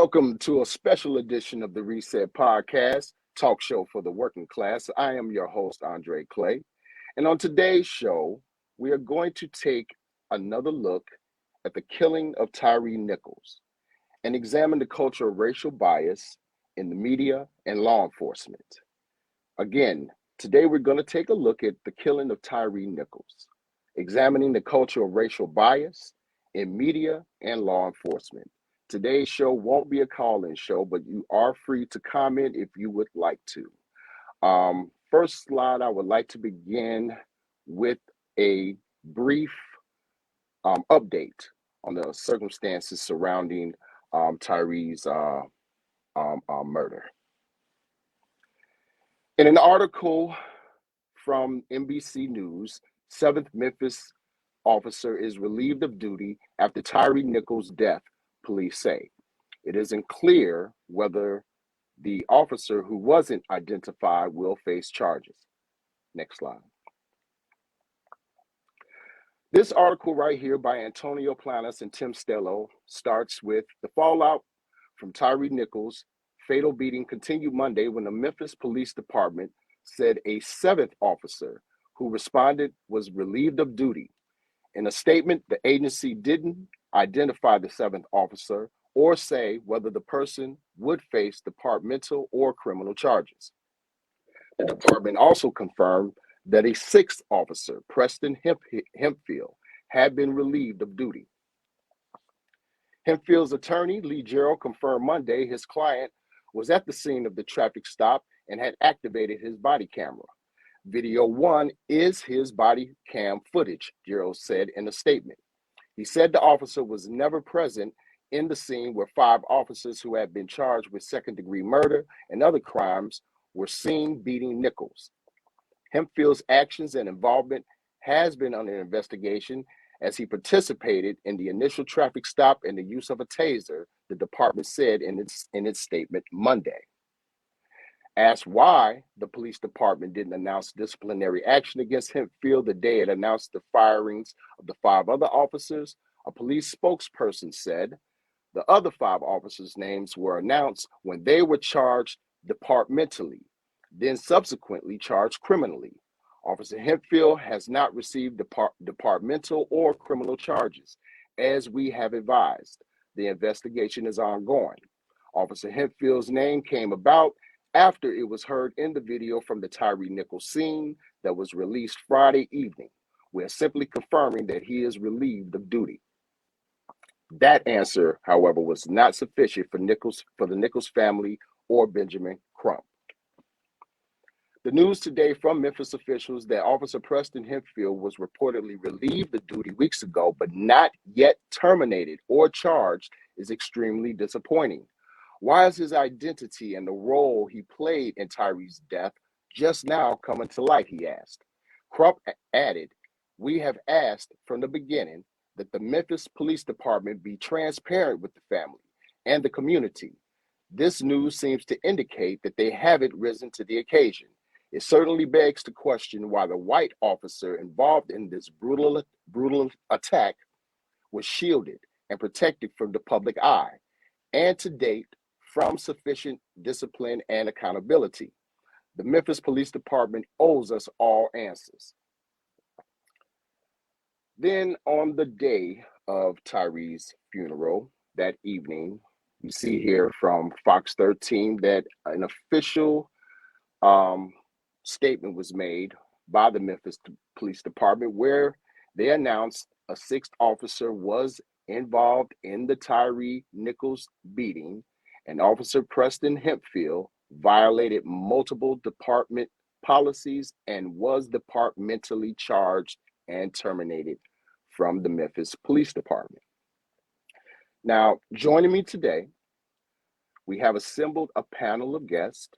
Welcome to a special edition of the Reset Podcast, talk show for the working class. I am your host, André Clay. And on today's show, we are going to take another look at the killing of Tyre Nichols and examine the culture of racial bias in the media and law enforcement. Again, today we're going to take a look at the killing of Tyre Nichols, examining the culture of racial bias in media and law enforcement. Today's show won't be a call-in show, but you are free to comment if you would like to. First slide, I would like to begin with a brief update on the circumstances surrounding Tyre's murder. In an article from NBC News, 7th Memphis officer is relieved of duty after Tyre Nichols' death, police say. It isn't clear whether the officer who wasn't identified will face charges. Next slide. This article right here by Antonio Planas and Tim Stello starts with the fallout from Tyre Nichols' fatal beating continued Monday when the Memphis Police Department said a 7th officer who responded was relieved of duty. In a statement, the agency didn't identify the 7th officer or say whether the person would face departmental or criminal charges. The department also confirmed that a 6th officer, Preston Hempfield, had been relieved of duty. Hempfield's attorney, Lee Gerald, confirmed Monday his client was at the scene of the traffic stop and had activated his body camera. Video 1 is his body cam footage, Gerald said in a statement. He said the officer was never present in the scene where 5 officers who had been charged with second-degree murder and other crimes were seen beating Nichols. Hempfield's actions and involvement has been under investigation as he participated in the initial traffic stop and the use of a taser, the department said in its statement Monday. Asked why the police department didn't announce disciplinary action against Hempfield the day it announced the firings of the 5 other officers, a police spokesperson said the other 5 officers' names were announced when they were charged departmentally, then subsequently charged criminally. Officer Hempfield has not received departmental or criminal charges, as we have advised. The investigation is ongoing. Officer Hempfield's name came about after it was heard in the video from the Tyre Nichols scene that was released Friday evening. We're simply confirming that he is relieved of duty. That answer, however, was not sufficient for the Nichols family or Benjamin Crump. The news today from Memphis officials that Officer Preston Hempfield was reportedly relieved of duty weeks ago, but not yet terminated or charged, is extremely disappointing. Why is his identity and the role he played in Tyre's death just now coming to light, he asked. Crump added, we have asked from the beginning that the Memphis Police Department be transparent with the family and the community. This news seems to indicate that they haven't risen to the occasion. It certainly begs to question why the white officer involved in this brutal attack was shielded and protected from the public eye, and to date, from sufficient discipline and accountability. The Memphis Police Department owes us all answers. Then on the day of Tyre's funeral that evening, you see here from Fox 13 that an official statement was made by the Memphis Police Department where they announced a 6th officer was involved in the Tyre Nichols beating, and Officer Preston Hempfield violated multiple department policies and was departmentally charged and terminated from the Memphis Police Department. Now, joining me today, we have assembled a panel of guests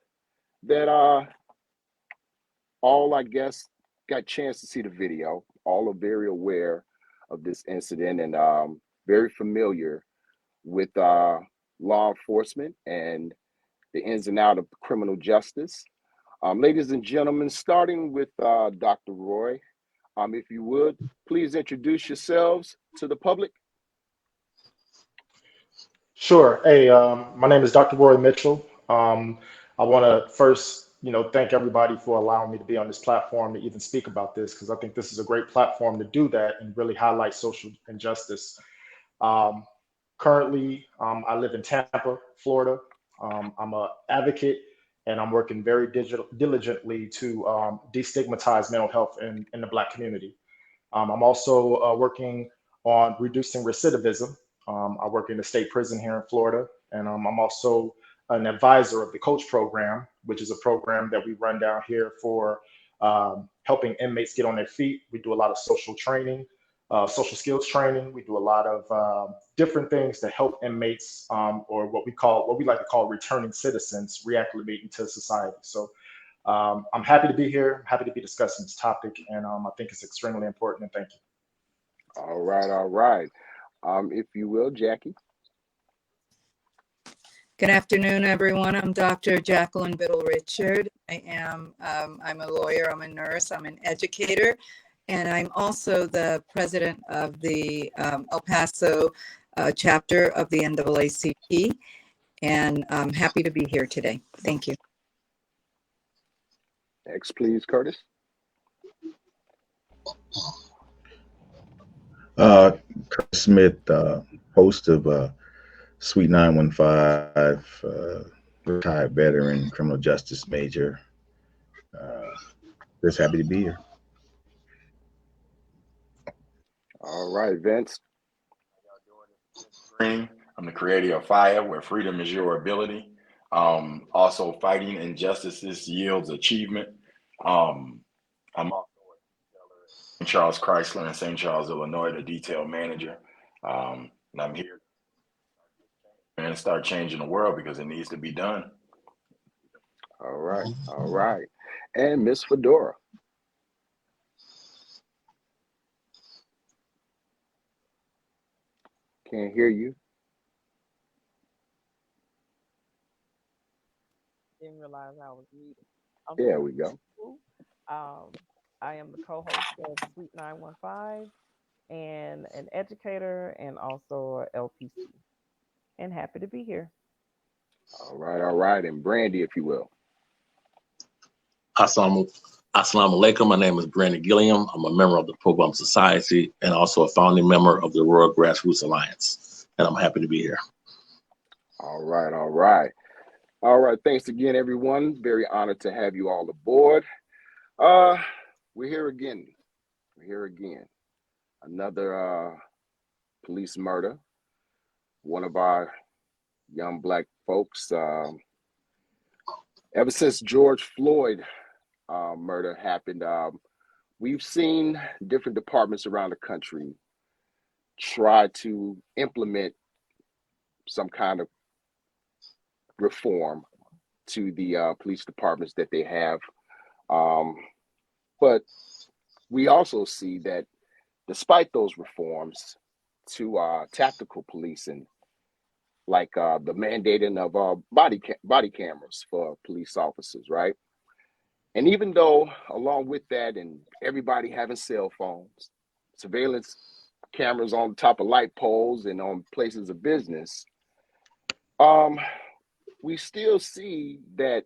that all, I guess, got a chance to see the video. All are very aware of this incident and very familiar with law enforcement and the ins and outs of criminal justice. Ladies and gentlemen, starting with Dr. Roy, if you would, please introduce yourselves to the public. Sure. Hey, my name is Dr. Roy Mitchell. I want to first, thank everybody for allowing me to be on this platform to even speak about this, because I think this is a great platform to do that and really highlight social injustice. Um, Currently, I live in Tampa, Florida. I'm an advocate, and I'm working very diligently to destigmatize mental health in the Black community. I'm also working on reducing recidivism. I work in the state prison here in Florida, and I'm also an advisor of the Coach program, which is a program that we run down here for helping inmates get on their feet. We do a lot of social training, social skills training. We do a lot of different things to help inmates, or what we like to call returning citizens, reacclimate into society. So I'm happy to be here, happy to be discussing this topic, and I think it's extremely important. And thank you. All right, all right. If you will, Jackie. Good afternoon, everyone. I'm Dr. Jacqueline Biddle Richard. I'm a lawyer, I'm a nurse, I'm an educator, and I'm also the president of the El Paso chapter of the NAACP, and I'm happy to be here today. Thank you. Next, please, Curtis. Curtis Smith, host of Suite 915, retired veteran, criminal justice major. Just happy to be here. All right, Vince. I'm the creator of Fire, where freedom is your ability. Also, fighting injustices yields achievement. I'm also a St. Charles Chrysler in St. Charles, Illinois, the detail manager. And I'm here and start changing the world because it needs to be done. All right, all right. And Miss Fedora. Can't hear you. Didn't realize I was muted. There we go. I am the co-host of Suite 915 and an educator and also a LPC. And happy to be here. All right, all right. And Brandy, if you will. Assalamu alaikum. My name is Brandon Gilliam. I'm a member of the POBUMS Society and also a founding member of the Rural Grassroots Alliance. And I'm happy to be here. All right, all right. All right, thanks again, everyone. Very honored to have you all aboard. We're here again. We're here again. Another police murder. One of our young Black folks. Ever since George Floyd murder happened, we've seen different departments around the country try to implement some kind of reform to the police departments that they have. But we also see that despite those reforms to tactical policing, like the mandating of body cameras for police officers, right? And even though along with that and everybody having cell phones, surveillance cameras on top of light poles and on places of business, we still see that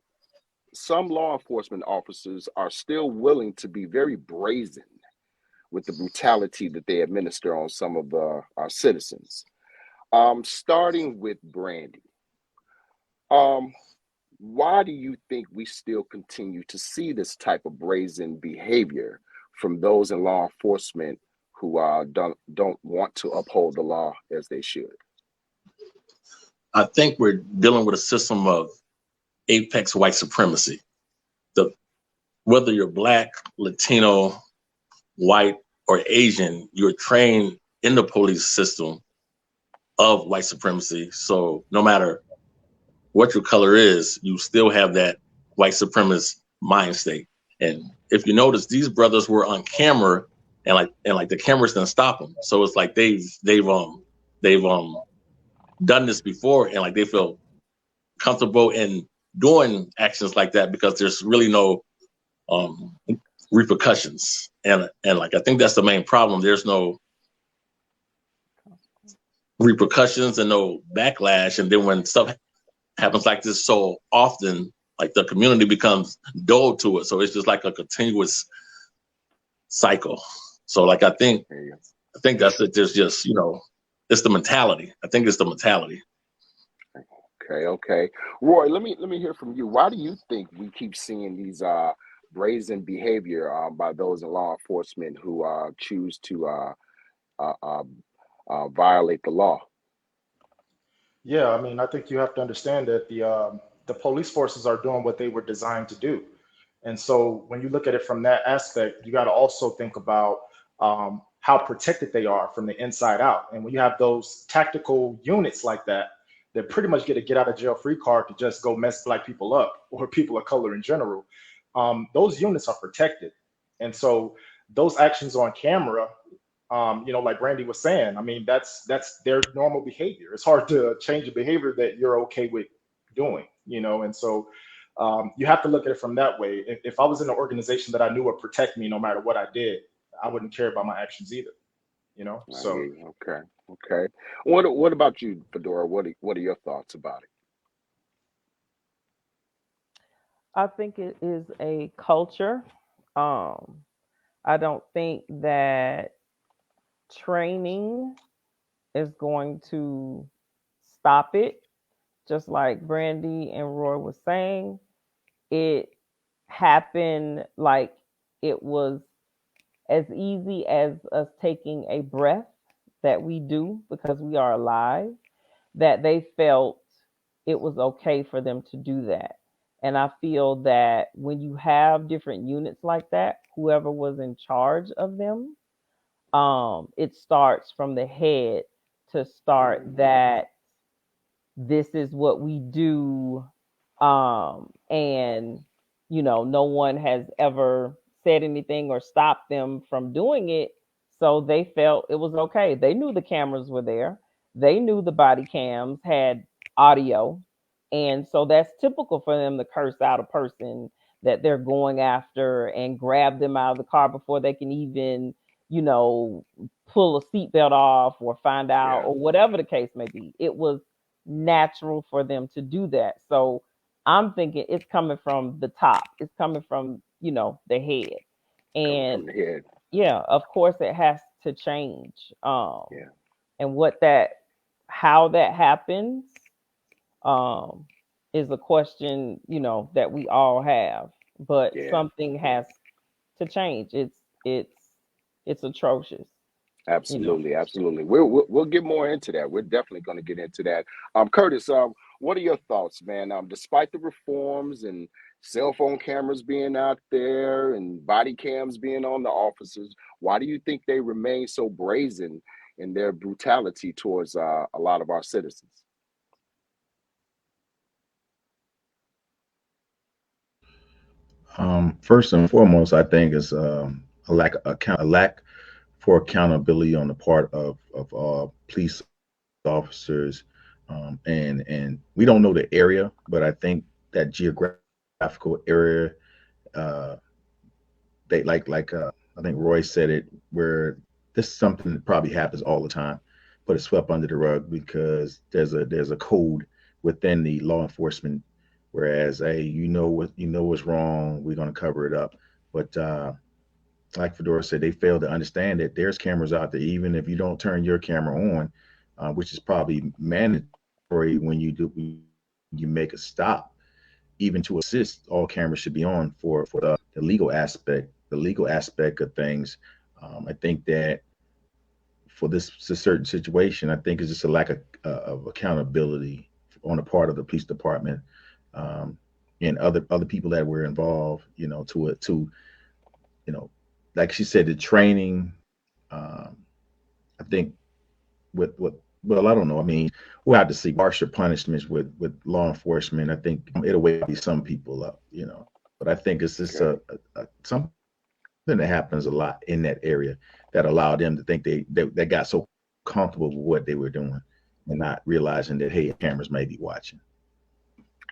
some law enforcement officers are still willing to be very brazen with the brutality that they administer on some of our citizens. Starting with Brandy, why do you think we still continue to see this type of brazen behavior from those in law enforcement who don't want to uphold the law as they should? I think we're dealing with a system of apex white supremacy. Whether you're Black, Latino, white, or Asian, you're trained in the police system of white supremacy. So no matter what your color is, you still have that white supremacist mind state. And if you notice, these brothers were on camera, and like the cameras didn't stop them. So it's like they've done this before, and like they feel comfortable in doing actions like that because there's really no repercussions. And like I think that's the main problem. There's no repercussions and no backlash. And then when stuff happens like this so often, like the community becomes dull to it. So it's just like a continuous cycle. So like I think that's it. There's just, it's the mentality. I think it's the mentality. Okay. Roy, let me hear from you. Why do you think we keep seeing these brazen behavior by those in law enforcement who choose to violate the law? Yeah, I mean, I think you have to understand that the police forces are doing what they were designed to do. And so when you look at it from that aspect, you got to also think about how protected they are from the inside out. And when you have those tactical units like that, they pretty much get a get out of jail free card to just go mess black people up or people of color in general. Those units are protected. And so those actions on camera, like Randy was saying, I mean, that's their normal behavior. It's hard to change a behavior that you're okay with doing, and so you have to look at it from that way. If I was in an organization that I knew would protect me no matter what I did, I wouldn't care about my actions either, so. Okay. What about you, Fedora? What are your thoughts about it? I think it is a culture. I don't think that training is going to stop it. Just like Brandy and Roy was saying, it happened like it was as easy as us taking a breath that we do because we are alive, that they felt it was okay for them to do that. And I feel that when you have different units like that, whoever was in charge of them, it starts from the head to start that this is what we do. And, no one has ever said anything or stopped them from doing it. So they felt it was okay. They knew the cameras were there. They knew the body cams had audio. And so that's typical for them to curse out a person that they're going after and grab them out of the car before they can even, pull a seatbelt off or find out or whatever the case may be. It was natural for them to do that. So I'm thinking it's coming from the top. It's coming from, the head. And From the head. yeah, of course it has to change. And how that happens is a question, that we all have. But something has to change. It's atrocious. Absolutely. We'll get more into that. We're definitely going to get into that. Curtis, what are your thoughts, man? Despite the reforms and cell phone cameras being out there and body cams being on the officers, why do you think they remain so brazen in their brutality towards a lot of our citizens? First and foremost, I think is a lack for accountability on the part of police officers, and we don't know the area, but I think that geographical area, they I think Roy said it, where this is something that probably happens all the time, but it's swept under the rug because there's a code within the law enforcement. Whereas, hey, what's wrong, we're gonna cover it up. But like Fedora said, they fail to understand that there's cameras out there, even if you don't turn your camera on, which is probably mandatory when you make a stop. Even to assist, all cameras should be on for the legal aspect. The legal aspect of things. I think that for this certain situation, I think it's just a lack of accountability on the part of the police department. And other people that were involved, like she said, the training. I think well, I don't know. I mean, we'll have to see harsher punishments with law enforcement. I think it'll wake some people up, But I think it's just something that happens a lot in that area that allowed them to think they got so comfortable with what they were doing and not realizing that, hey, cameras may be watching.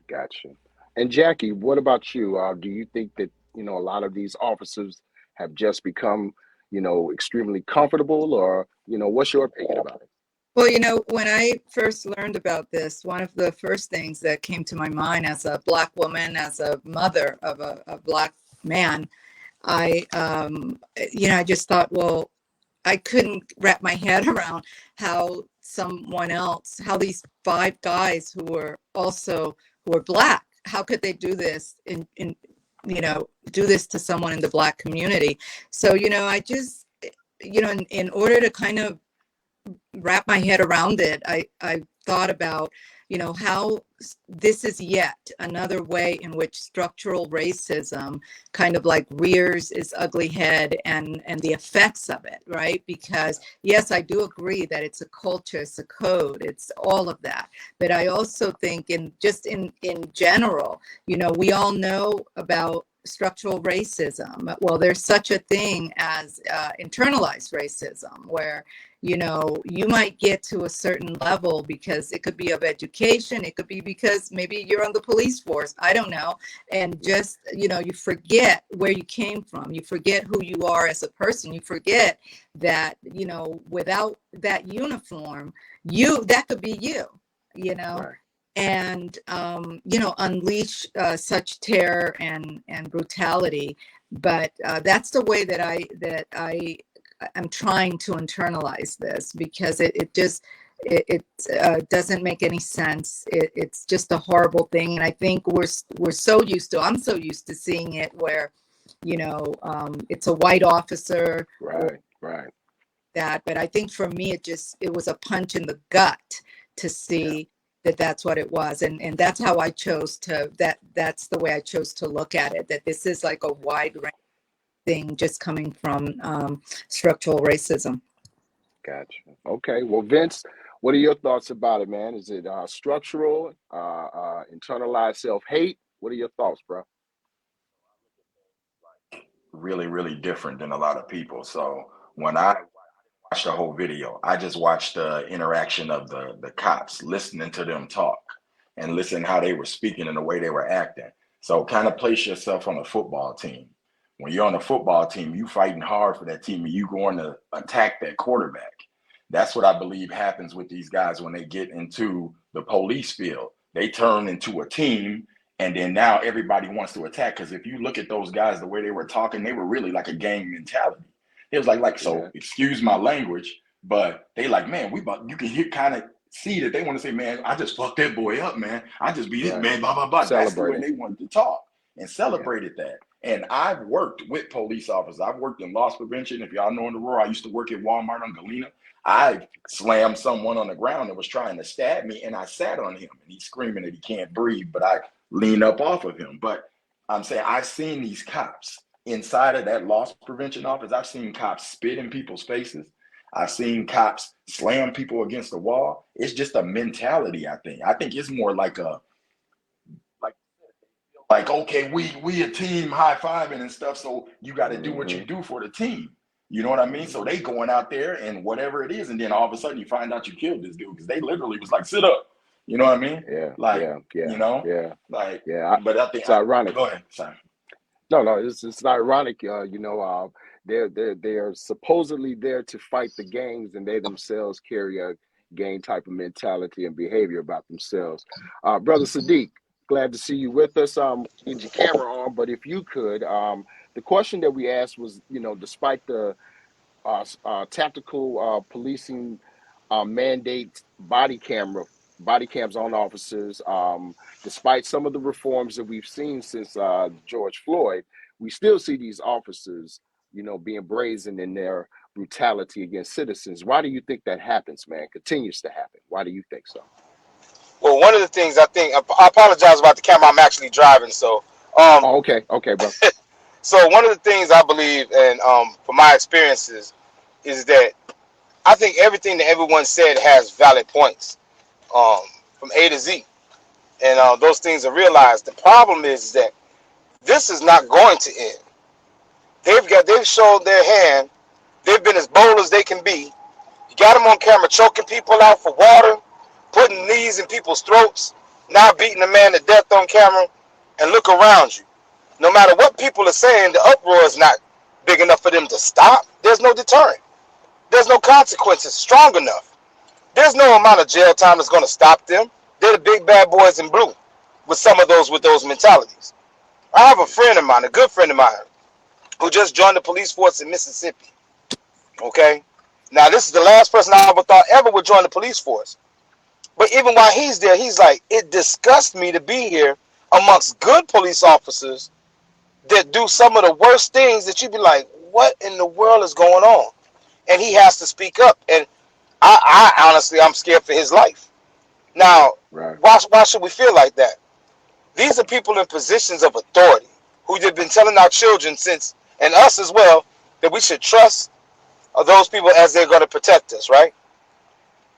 Gotcha. And Jackie, what about you? Do you think that, a lot of these officers have just become, extremely comfortable, or, what's your opinion about it? Well, when I first learned about this, one of the first things that came to my mind as a Black woman, as a mother of a Black man, I just thought, well, I couldn't wrap my head around how how these 5 guys who were Black, how could they do this do this to someone in the Black community? So, I just, in order to kind of wrap my head around it, I thought about, how this is yet another way in which structural racism kind of like rears its ugly head and the effects of it, right? Because yes, I do agree that it's a culture, it's a code, it's all of that. But I also think in general, we all know about structural racism. Well, there's such a thing as internalized racism, where you might get to a certain level because it could be of education, it could be because maybe you're on the police force, I don't know, and just you forget where you came from, you forget who you are as a person, you forget that without that uniform, that could be you. Right. And unleash such terror and brutality. But that's the way that I'm trying to internalize this, because it doesn't make any sense. It's just a horrible thing, and I think I'm so used to seeing it where it's a white officer, right, but I think for me it was a punch in the gut to see that's what it was, and that's how I chose to that's the way I chose to look at it, that this is like a wide range thing just coming from structural racism. Gotcha. Okay, well, Vince, what are your thoughts about it, man? Is it structural, internalized self-hate? What are your thoughts, bro? Really, really different than a lot of people. So when I watched the whole video, I just watched the interaction of the cops, listening to them talk and listening how they were speaking and the way they were acting. So kind of place yourself on a football team. When you're on a football team, you fighting hard for that team and you going to attack that quarterback. That's what I believe happens with these guys when they get into the police field. They turn into a team, and then now everybody wants to attack. Because if you look at those guys, the way they were talking, they were really like a gang mentality. It was so excuse my language, but they like, man, you can hear, kind of see that they want to say, man, I just fucked that boy up, man. I just beat his man, blah, blah, blah. That's the way they wanted to talk and celebrated that. And I've worked with police officers. I've worked in loss prevention. If y'all know in the rural, I used to work at Walmart on Galena. I slammed someone on the ground that was trying to stab me, and I sat on him, and he's screaming that he can't breathe, but I leaned up off of him. But I'm saying I've seen these cops inside of that loss prevention office. I've seen cops spit in people's faces. I've seen cops slam people against the wall. It's just a mentality, I think. I think it's more like okay, we a team high-fiving and stuff, so you got to do what you do for the team. You know what I mean? So they going out there and whatever it is, and then all of a sudden you find out you killed this dude because they literally was like, sit up. You know what I mean? Yeah. Like, yeah. You know? Yeah. Like, yeah. But I think it's ironic. Go ahead. Sorry. No, it's ironic. They're supposedly there to fight the gangs, and they themselves carry a gang type of mentality and behavior about themselves. Brother Sadiq, glad to see you with us. Get your camera on, but if you could, the question that we asked was, despite the tactical policing mandate body cams on officers, despite some of the reforms that we've seen since George Floyd, we still see these officers, being brazen in their brutality against citizens. Why do you think that happens, man? Continues to happen. Why do you think so? Well, one of the things I apologize about the camera. I'm actually driving, so. Okay, bro. So one of the things I believe, and from my experiences, is that I think everything that everyone said has valid points, from A to Z, and those things are realized. The problem is that this is not going to end. They've shown their hand. They've been as bold as they can be. You got them on camera choking people out for water, putting knees in people's throats, now beating a man to death on camera, and look around you. No matter what people are saying, the uproar is not big enough for them to stop. There's no deterrent. There's no consequences strong enough. There's no amount of jail time that's going to stop them. They're the big bad boys in blue with some of those with those mentalities. I have a friend of mine, a good friend of mine, who just joined the police force in Mississippi. Okay? Now, this is the last person I ever thought ever would join the police force. But even while he's there, he's like, it disgusts me to be here amongst good police officers that do some of the worst things that you'd be like, what in the world is going on? And he has to speak up. And I honestly, I'm scared for his life. Now, Right. why should we feel like that? These are people in positions of authority who have been telling our children since, and us as well, that we should trust those people as they're going to protect us, right?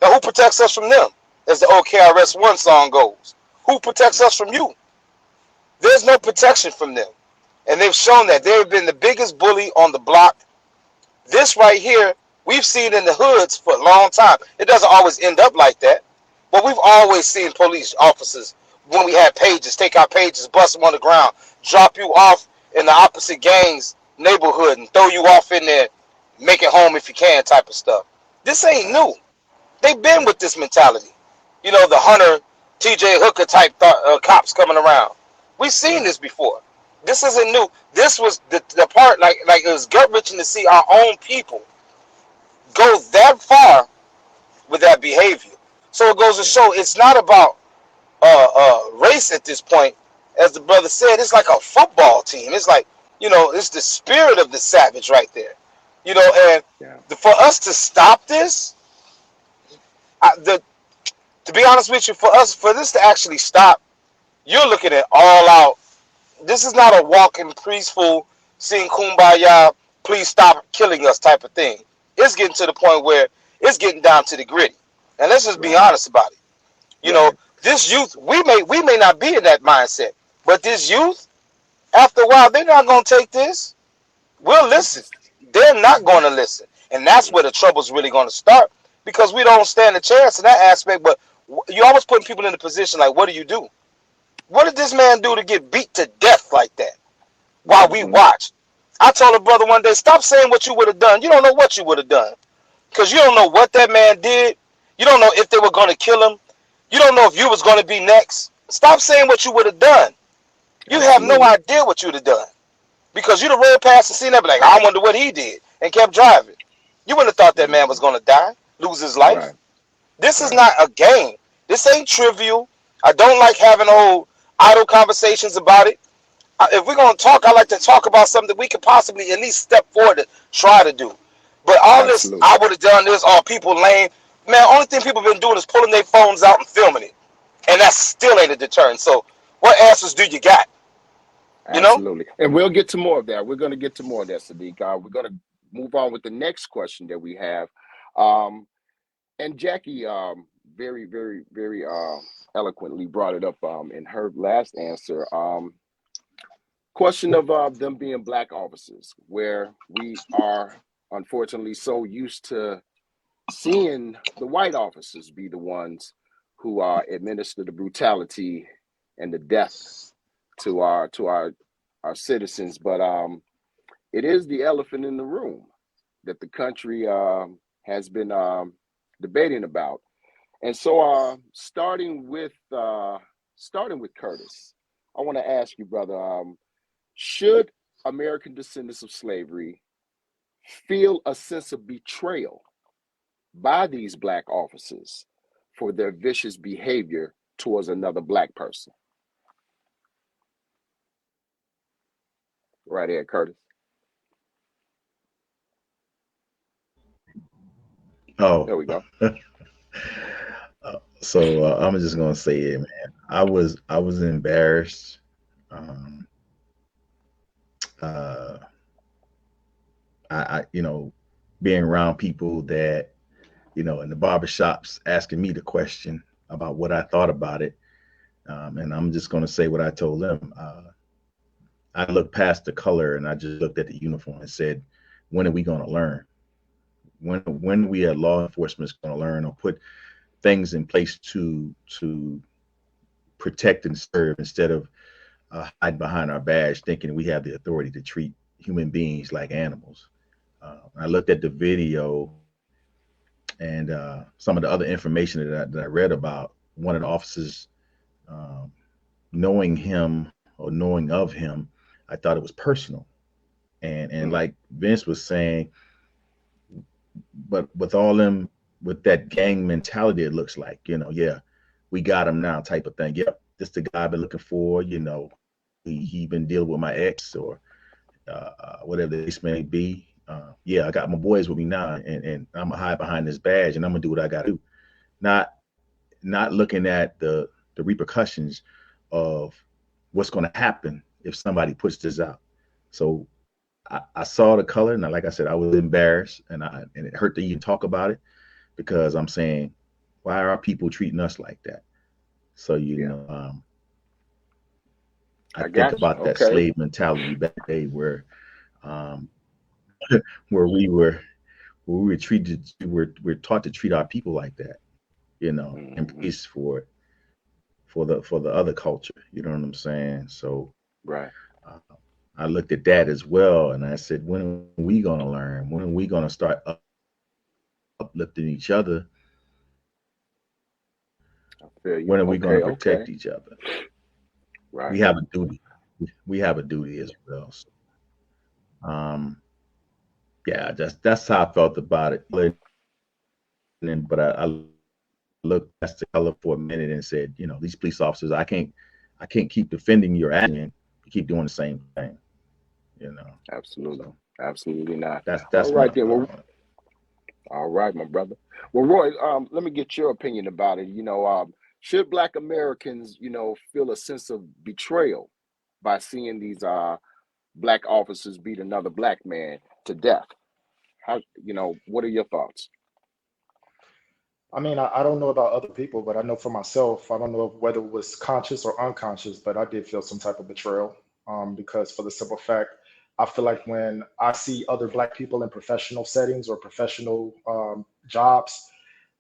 Now, who protects us from them? As the old KRS-One song goes. Who protects us from you? There's no protection from them. And they've shown that they've been the biggest bully on the block. This right here, we've seen in the hoods for a long time. It doesn't always end up like that. But we've always seen police officers, when we had pages, take out pages, bust them on the ground, drop you off in the opposite gang's neighborhood and throw you off in there, make it home if you can type of stuff. This ain't new. They've been with this mentality. You know, the Hunter, TJ Hooker type cops coming around. We've seen this before. This isn't new. This was the part, like it was gut-wrenching to see our own people go that far with that behavior. So it goes to show it's not about race at this point. As the brother said, it's like a football team. It's like, you know, it's the spirit of the savage right there. You know, and for us to stop this, to be honest with you, for this to actually stop, you're looking at all out. This is not a walking peaceful, sing kumbaya, please stop killing us type of thing. It's getting to the point where it's getting down to the gritty. And let's just be honest about it. You know, this youth, we may not be in that mindset, but this youth, after a while, they're not going to take this. We'll listen. They're not going to listen. And that's where the trouble's really going to start, because we don't stand a chance in that aspect. But you're always putting people in a position like, what do you do? What did this man do to get beat to death like that while we watched? I told a brother one day, stop saying what you would have done. You don't know what you would have done, because you don't know what that man did. You don't know if they were going to kill him. You don't know if you was going to be next. Stop saying what you would have done. You have no idea what you would have done, because you'd have rolled past and seen that, be like, I wonder what he did, and kept driving. You wouldn't have thought that man was going to die, lose his life. Right. This is not a game. This ain't trivial. I don't like having old idle conversations about it. If we're going to talk, I like to talk about something we could possibly at least step forward to try to do. But all this, I would have done this, all people lame. Man, only thing people have been doing is pulling their phones out and filming it. And that still ain't a deterrent. So what answers do you got? You Absolutely. know? And we'll get to more of that. We're going to get to more of that, Sadiq. We're going to move on with the next question that we have. And Jackie very, very, very eloquently brought it up in her last answer. Question of them being Black officers, where we are unfortunately so used to seeing the white officers be the ones who administer the brutality and the death to our citizens. But it is the elephant in the room that the country has been debating about. And so starting with Curtis, I want to ask you, brother, should American descendants of slavery feel a sense of betrayal by these Black officers for their vicious behavior towards another Black person? Right here, Curtis. Oh, there we go. So I'm just gonna say it, man. I was embarrassed. I you know, being around people that, you know, in the barbershops asking me the question about what I thought about it. And I'm just gonna say what I told them. I looked past the color and I just looked at the uniform and said, when are we gonna learn? When we as law enforcement is gonna learn or put things in place to protect and serve, instead of hide behind our badge thinking we have the authority to treat human beings like animals. I looked at the video And some of the other information that I read about one of the officers knowing him or knowing of him, I thought it was personal. And like Vince was saying, but with all them, with that gang mentality, it looks like, yeah, we got him now type of thing. Yep, this the guy I've been looking for, he been dealing with my ex or whatever the case may be. Yeah, I got my boys with me now, and I'm gonna hide behind this badge, and I'm gonna do what I gotta do. Not looking at the repercussions of what's gonna happen if somebody puts this out. So I saw the color, and like I said, I was embarrassed, and it hurt to even talk about it, because I'm saying, why are people treating us like that? So I think about that slave mentality back in the day where we were treated, we're taught to treat our people like that, in peace for the other culture. You know what I'm saying? So right. I looked at that as well, and I said, when are we gonna learn? When are we gonna start uplifting each other? When are we gonna protect each other? Right. We have a duty. We have a duty as well. So, yeah, that's how I felt about it. But I looked past the color for a minute and said, these police officers, I can't keep defending your action. You keep doing the same thing. Absolutely. So, absolutely not. That's all right then. Well, all right, my brother. Well, Roy, let me get your opinion about it. Should Black Americans, feel a sense of betrayal by seeing these Black officers beat another Black man to death? How, what are your thoughts? I mean, I don't know about other people, but I know for myself, I don't know whether it was conscious or unconscious, but I did feel some type of betrayal, because for the simple fact, I feel like when I see other Black people in professional settings or professional jobs,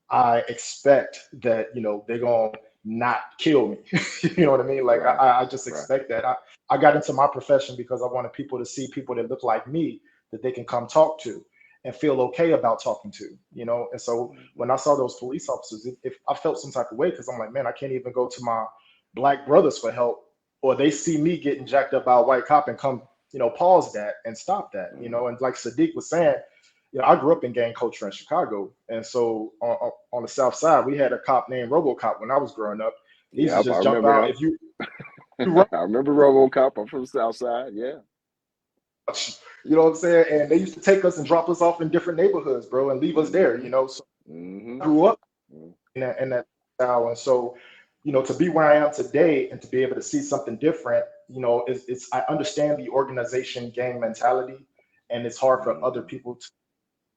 I expect that, they're going to not kill me. You know what I mean? Like, Right. I just expect that. I got into my profession because I wanted people to see people that look like me that they can come talk to and feel okay about talking to, And so when I saw those police officers, if I felt some type of way, because I'm like, man, I can't even go to my Black brothers for help, or they see me getting jacked up by a white cop and come, pause that and stop that, And like Sadiq was saying, I grew up in gang culture in Chicago. And so on the South Side, we had a cop named RoboCop when I was growing up. He used to just jump out. If you I remember RoboCop. I'm from the South Side. Yeah. You know what I'm saying? And they used to take us and drop us off in different neighborhoods, bro, and leave us there, So I grew up in that style. And so, to be where I am today and to be able to see something different, I understand the organization gang mentality, and it's hard for other people to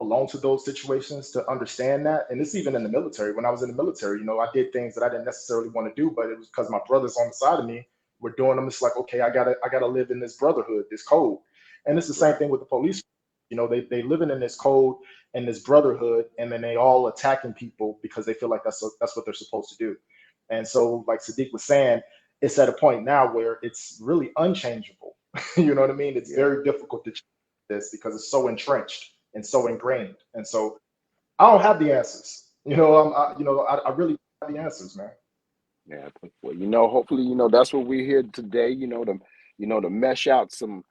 belong to those situations to understand that. And it's even in the military. When I was in the military, I did things that I didn't necessarily want to do, but it was because my brothers on the side of me were doing them. It's like, okay, I gotta live in this brotherhood, this code. And it's the same thing with the police. They living in this code and this brotherhood, and then they all attacking people because they feel like that's what they're supposed to do. And so, like Sadiq was saying, it's at a point now where it's really unchangeable. You know what I mean? It's very difficult to change this because it's so entrenched and so ingrained. And so I don't have the answers. I really don't have the answers, man. Yeah. Well, hopefully, that's what we're here today, to mesh out some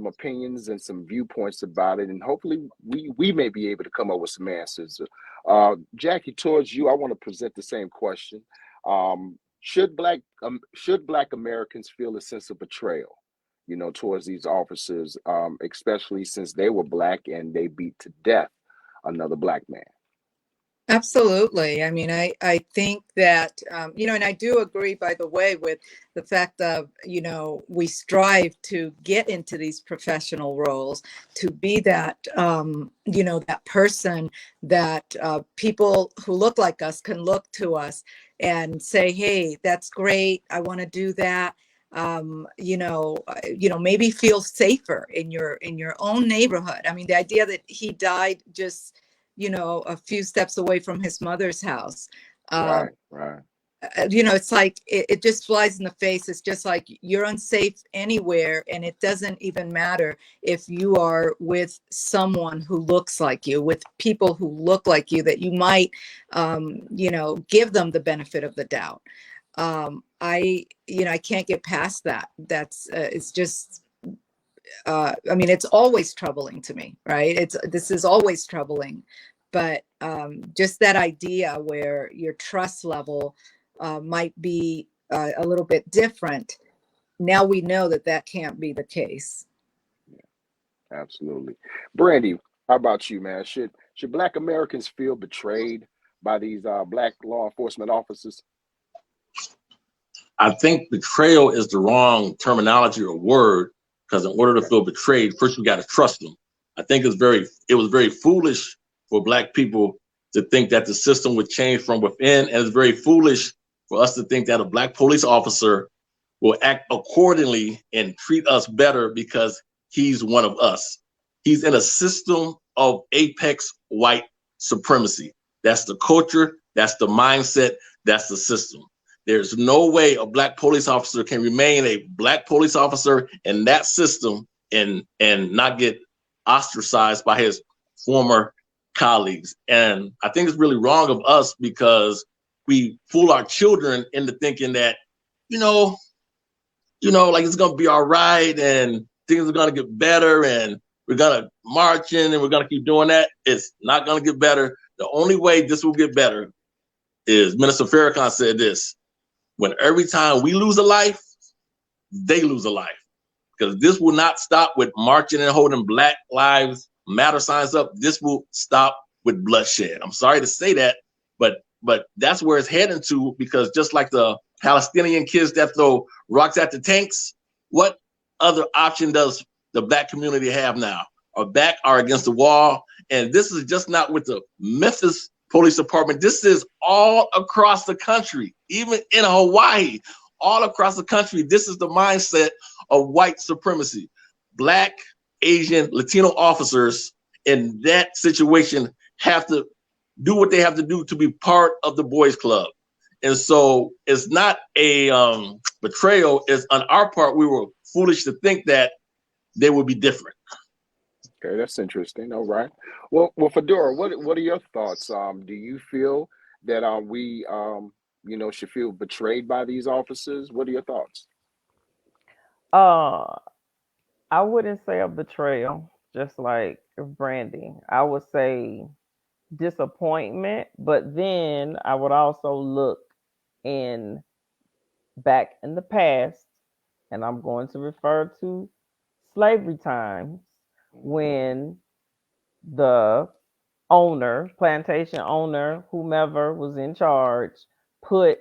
opinions and some viewpoints about it, and hopefully we may be able to come up with some answers. Jackie, towards you, I want to present the same question. Should Black Americans feel a sense of betrayal, towards these officers, especially since they were Black and they beat to death another Black man? Absolutely. I mean, I think that, and I do agree, by the way, with the fact of, we strive to get into these professional roles, to be that, that person that people who look like us can look to us and say, hey, that's great. I want to do that. Maybe feel safer in your own neighborhood. I mean, the idea that he died just a few steps away from his mother's house. Right. it's like it just flies in the face. It's just like you're unsafe anywhere, and it doesn't even matter if you are with someone who looks like you, with people who look like you, that you might, give them the benefit of the doubt. I can't get past that. That's it's just. It's always troubling to me, right? This is always troubling, but just that idea where your trust level might be a little bit different. Now we know that can't be the case. Absolutely. Brandy, how about you, man? Should Black Americans feel betrayed by these Black law enforcement officers? I think betrayal is the wrong terminology or word, because in order to feel betrayed, first you got to trust them. I think it was very foolish for Black people to think that the system would change from within, and it's very foolish for us to think that a Black police officer will act accordingly and treat us better because he's one of us. He's in a system of apex white supremacy. That's the culture, that's the mindset, that's the system. There's no way a Black police officer can remain a Black police officer in that system and not get ostracized by his former colleagues. And I think it's really wrong of us because we fool our children into thinking that, like it's gonna be all right and things are gonna get better and we're gonna march in and we're gonna keep doing that. It's not gonna get better. The only way this will get better is Minister Farrakhan said this: when every time we lose a life, they lose a life. Because this will not stop with marching and holding Black Lives Matter signs up. This will stop with bloodshed. I'm sorry to say that, but that's where it's heading to, because just like the Palestinian kids that throw rocks at the tanks, what other option does the Black community have now? Our back are against the wall. And this is just not with the Memphis Police Department. This is all across the country, even in Hawaii, all across the country. This is the mindset of white supremacy. Black, Asian, Latino officers in that situation have to do what they have to do to be part of the boys club. And so it's not a betrayal. It's on our part. We were foolish to think that they would be different. Okay, that's interesting. All right. Well, Fedora, what are your thoughts? Do you feel that we should feel betrayed by these officers? What are your thoughts? I wouldn't say a betrayal, just like Brandy. I would say disappointment, but then I would also look back in the past, and I'm going to refer to slavery times, when the owner, plantation owner, whomever was in charge, put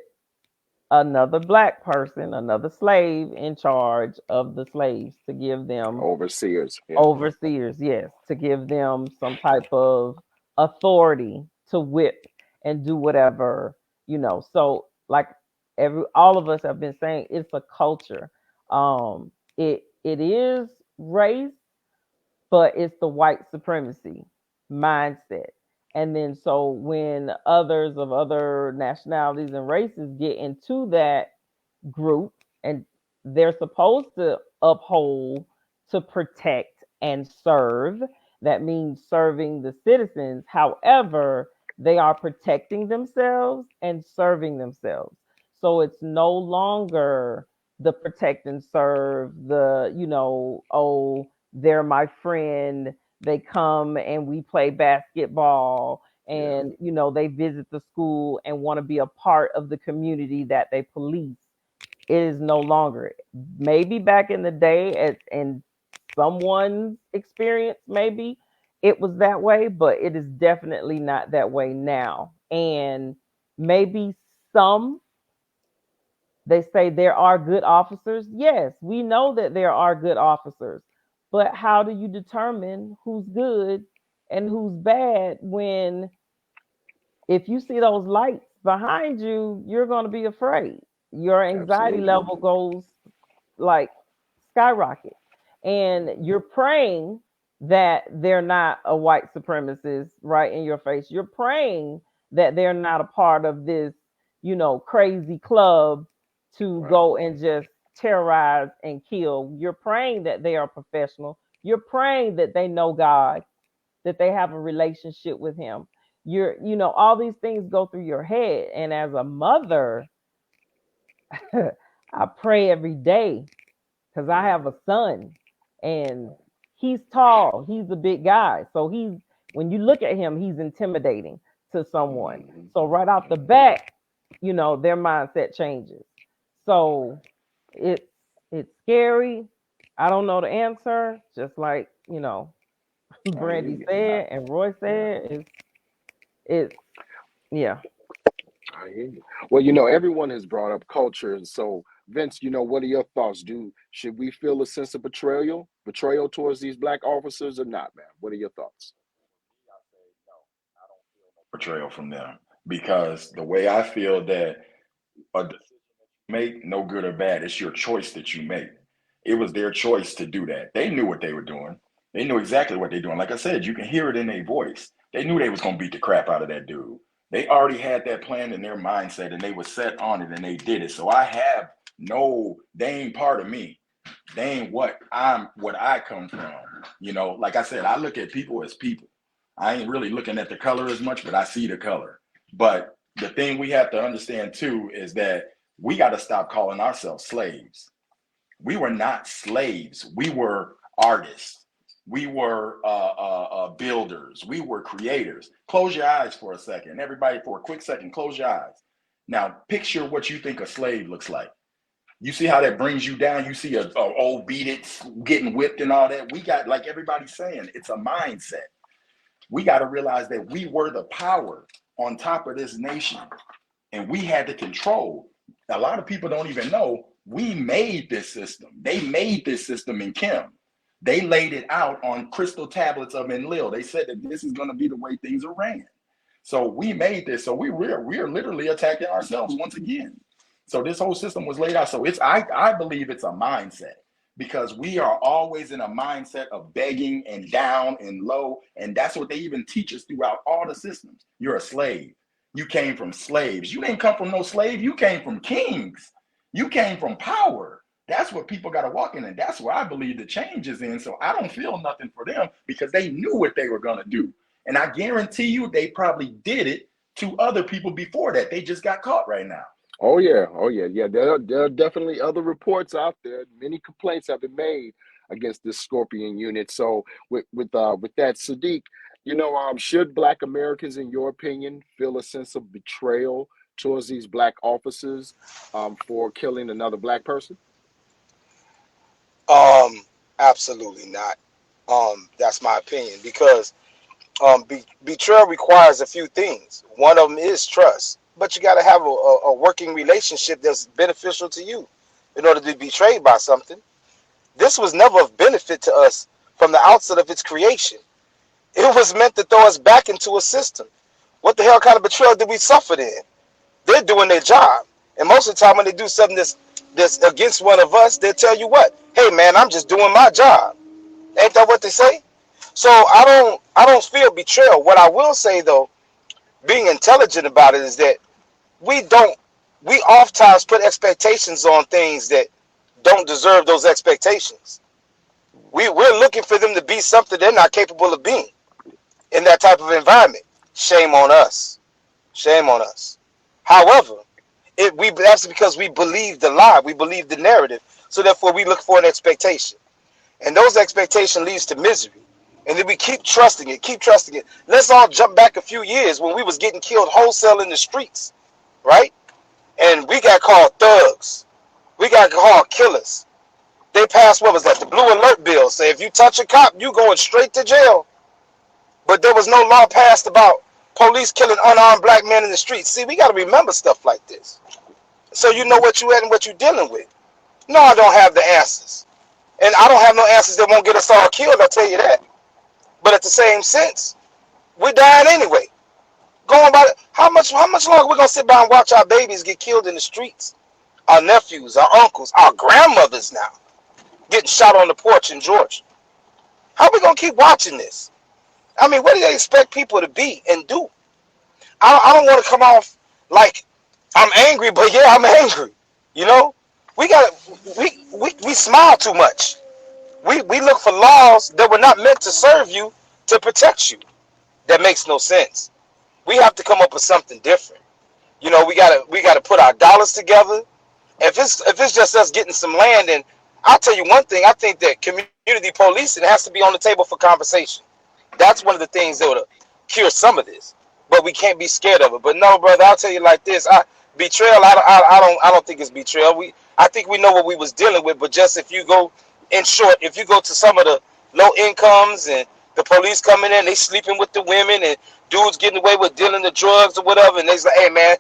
another Black person, another slave, in charge of the slaves to give them overseers. Yeah. Overseers, yes, to give them some type of authority to whip and do whatever, So like all of us have been saying, it's a culture. It is race, but it's the white supremacy mindset. And then so when others of other nationalities and races get into that group, and they're supposed to uphold, to protect, and serve, that means serving the citizens. However, they are protecting themselves and serving themselves. So it's no longer the protect and serve, they're my friend, they come and we play basketball, and they visit the school and want to be a part of the community that they police. It is no longer. Maybe back in the day, in someone's experience, maybe it was that way, but it is definitely not that way now. And maybe they say there are good officers. Yes, we know that there are good officers. But how do you determine who's good and who's bad when, if you see those lights behind you, you're going to be afraid. Your anxiety level goes like skyrocket. And you're praying that they're not a white supremacist right in your face. You're praying that they're not a part of this crazy club to Right. go and just terrorize and kill. You're praying that they are professional. You're praying that they know God, that they have a relationship with him. All these things go through your head. And as a mother, I pray every day because I have a son and he's tall. He's a big guy. So when you look at him, he's intimidating to someone. Mhm. So right off the bat, their mindset changes. So it's scary. I don't know the answer. Just like, I hear Brandy you. said and Roy Yeah, said, it's yeah. I hear you. Well, everyone has brought up culture, and so Vince, what are your thoughts? Should we feel a sense of betrayal towards these black officers or not, man? What are your thoughts? Portrayal from them, because the way I feel that a decision you make, no good or bad, it's your choice that you make. It was their choice to do that. They knew what they were doing. They knew exactly what they're doing. Like I said, you can hear it in their voice. They knew they was gonna beat the crap out of that dude. They already had that plan in their mindset, and they were set on it, and they did it. So they ain't part of me. They ain't what I come from. Like I said, I look at people as people. I ain't really looking at the color as much, but I see the color. But the thing we have to understand too is that we got to stop calling ourselves slaves. We were not slaves. We were artists. We were builders. We were creators. Close your eyes for a second. Everybody, for a quick second, close your eyes. Now, picture what you think a slave looks like. You see how that brings you down? You see a old beat it, getting whipped and all that. We got, like everybody's saying, it's a mindset. We got to realize that we were the power on top of this nation, and we had the control. A lot of people don't even know we made this system. They made this system in Kim. They laid it out on crystal tablets of Enlil. They said that this is going to be the way things are ran. So we made this. So we're literally attacking ourselves once again. So this whole system was laid out. So I believe it's a mindset, because we are always in a mindset of begging and down and low. And that's what they even teach us throughout all the systems. You're a slave. You came from slaves. You didn't come from no slave. You came from kings. You came from power. That's what people got to walk in. And that's where I believe the change is in. So I don't feel nothing for them, because they knew what they were going to do. And I guarantee you they probably did it to other people before that. They just got caught right now. Oh yeah. There are definitely other reports out there. Many complaints have been made against this Scorpion unit. So with that, Sadiq, should Black Americans, in your opinion, feel a sense of betrayal towards these Black officers for killing another Black person? Absolutely not. That's my opinion, because betrayal requires a few things. One of them is trust, but you got to have a working relationship that's beneficial to you in order to be betrayed by something. This was never of benefit to us from the outset of its creation. It was meant to throw us back into a system. What the hell kind of betrayal did we suffer then? They're doing their job, and most of the time when they do something that's against one of us, they'll tell you what, hey man, I'm just doing my job. Ain't that what they say? So I don't feel betrayal. What I will say though, being intelligent about it, is that we oftentimes put expectations on things that don't deserve those expectations. We're looking for them to be something they're not capable of being in that type of environment. Shame on us. Shame on us. However, that's because we believe the lie. We believe the narrative. So therefore we look for an expectation. And those expectations leads to misery. And then we keep trusting it. Let's all jump back a few years when we was getting killed wholesale in the streets, right? And we got called thugs. We got called killers. They passed, what was that, the blue alert bill. Say if you touch a cop, you going straight to jail. But there was no law passed about police killing unarmed Black men in the streets. See, we got to remember stuff like this, so you know what you had and what you're dealing with. No, I don't have the answers. And I don't have no answers that won't get us all killed, I'll tell you that. But at the same sense, we're dying anyway. Going by how much longer we gonna sit by and watch our babies get killed in the streets? Our nephews, our uncles, our grandmothers now getting shot on the porch in Georgia. How we gonna keep watching this? I mean, what do they expect people to be and do? I don't want to come off like I'm angry, but yeah, I'm angry. You know, we got we smile too much. We look for laws that were not meant to serve you, to protect you. That makes no sense. We have to come up with something different. You know, we gotta put our dollars together. If it's just us getting some land, and I'll tell you one thing, I think that community policing has to be on the table for conversation. That's one of the things that would cure some of this. But we can't be scared of it. But no, brother, I'll tell you like this: betrayal. I don't think it's betrayal. I think we know what we was dealing with. But just if you go, in short, if you go to some of the low incomes and the police coming in, they sleeping with the women and dudes getting away with dealing the drugs or whatever, and they's like, hey man,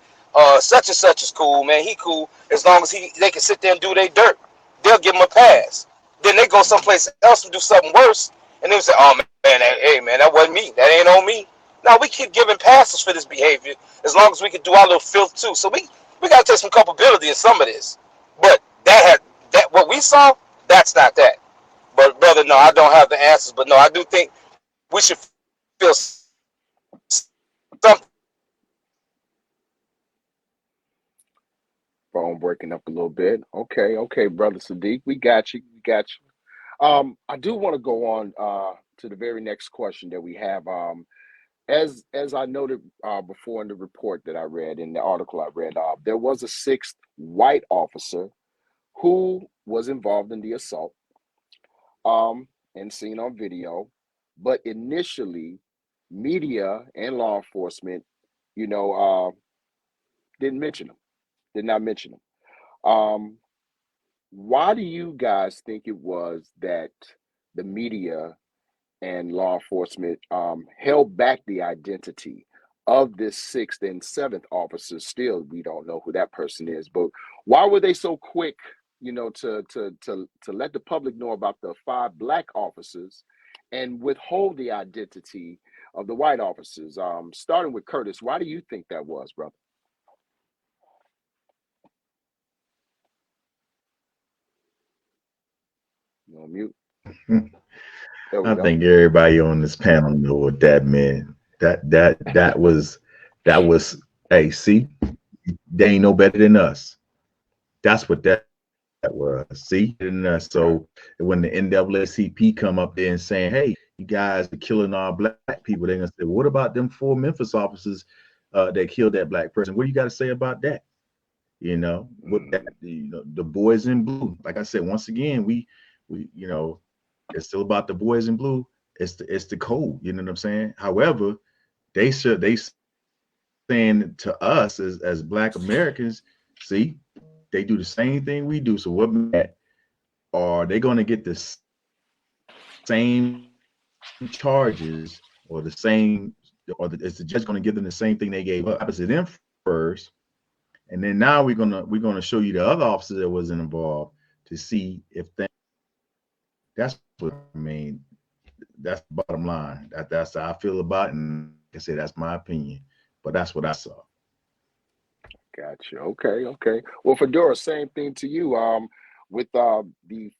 such and such is cool, man. He cool as long as they can sit there and do their dirt. They'll give him a pass. Then they go someplace else and do something worse, and they say, oh man, hey man, that wasn't me. That ain't on me. Now we keep giving passes for this behavior as long as we can do our little filth too. So we got to take some culpability in some of this. But that what we saw, that's not that. But brother, no, I don't have the answers. But no, I do think we should feel something. Phone breaking up a little bit. Okay, okay, brother Sadiq, we got you. We got you. I do want to go on to the very next question that we have. As I noted before in the report that I read, in the article I read, there was a sixth white officer who was involved in the assault, and seen on video, but initially, media and law enforcement, you know, didn't mention him. Did not mention him. Why do you guys think it was that the media and law enforcement held back the identity of this sixth and seventh officer? Still, we don't know who that person is, but why were they so quick, to let the public know about the five black officers and withhold the identity of the white officers? Starting with Curtis, why do you think that was, brother? You on mute? There we I go. think everybody on this panel know what that meant. That was hey, see, they ain't no better than us. That's what that was. See, and so when the NAACP come up there and saying, "Hey, you guys are killing our black people," they're gonna say, well, "What about them four Memphis officers that killed that black person? What do you got to say about that?" What that, the boys in blue. Like I said, once again, we it's still about the boys in blue. It's the code. You know what I'm saying? However, they saying to us as Black Americans, see, they do the same thing we do. So what are they going to get the same charges or the same, is the judge going to give them the same thing they gave up to them first? And then now we're gonna show you the other officer that wasn't involved to see if that's what I mean. That's the bottom line. That's how I feel about it. And like I said, that's my opinion. But that's what I saw. Gotcha. Okay, okay. Well, Fedora, same thing to you. With the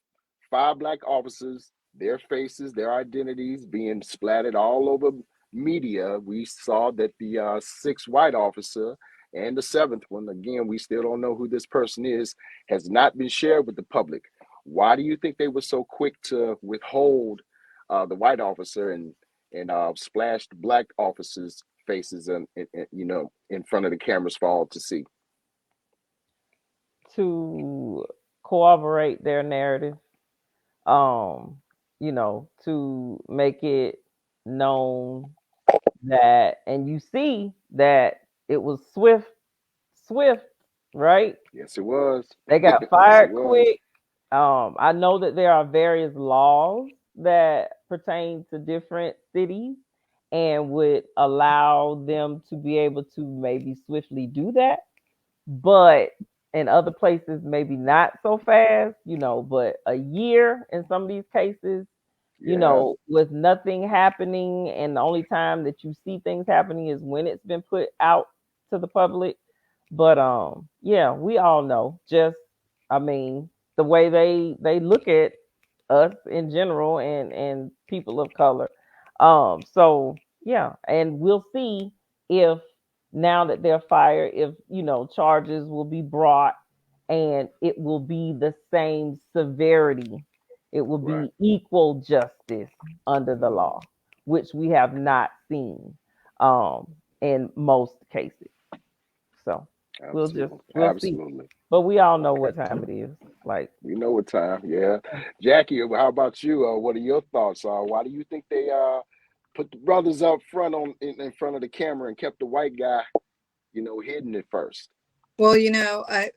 five black officers, their faces, their identities being splattered all over media, we saw that the sixth white officer and the seventh one, again, we still don't know who this person is, has not been shared with the public. Why do you think they were so quick to withhold the white officer and splash the black officers' faces in front of the cameras for all to see? To corroborate their narrative, um, to make it known that, and you see that it was swift, right? Yes, it was. They got Yes, it fired was. quick. I know that there are various laws that pertain to different cities and would allow them to be able to maybe swiftly do that, but in other places maybe not so fast, but a year in some of these cases, Yeah, with nothing happening, and the only time that you see things happening is when it's been put out to the public. But yeah, we all know, just, I mean, the way they look at us in general, and people of color. So yeah, and we'll see if now that they're fired, if charges will be brought, and it will be the same severity. It will Right. be equal justice under the law, which we have not seen in most cases. So Absolutely. we'll see. Absolutely. But we all know Okay. what time it is. Like, We know what time. Yeah. Jackie, how about you? What are your thoughts? Why do you think they put the brothers up front in front of the camera and kept the white guy, hidden at first? Well,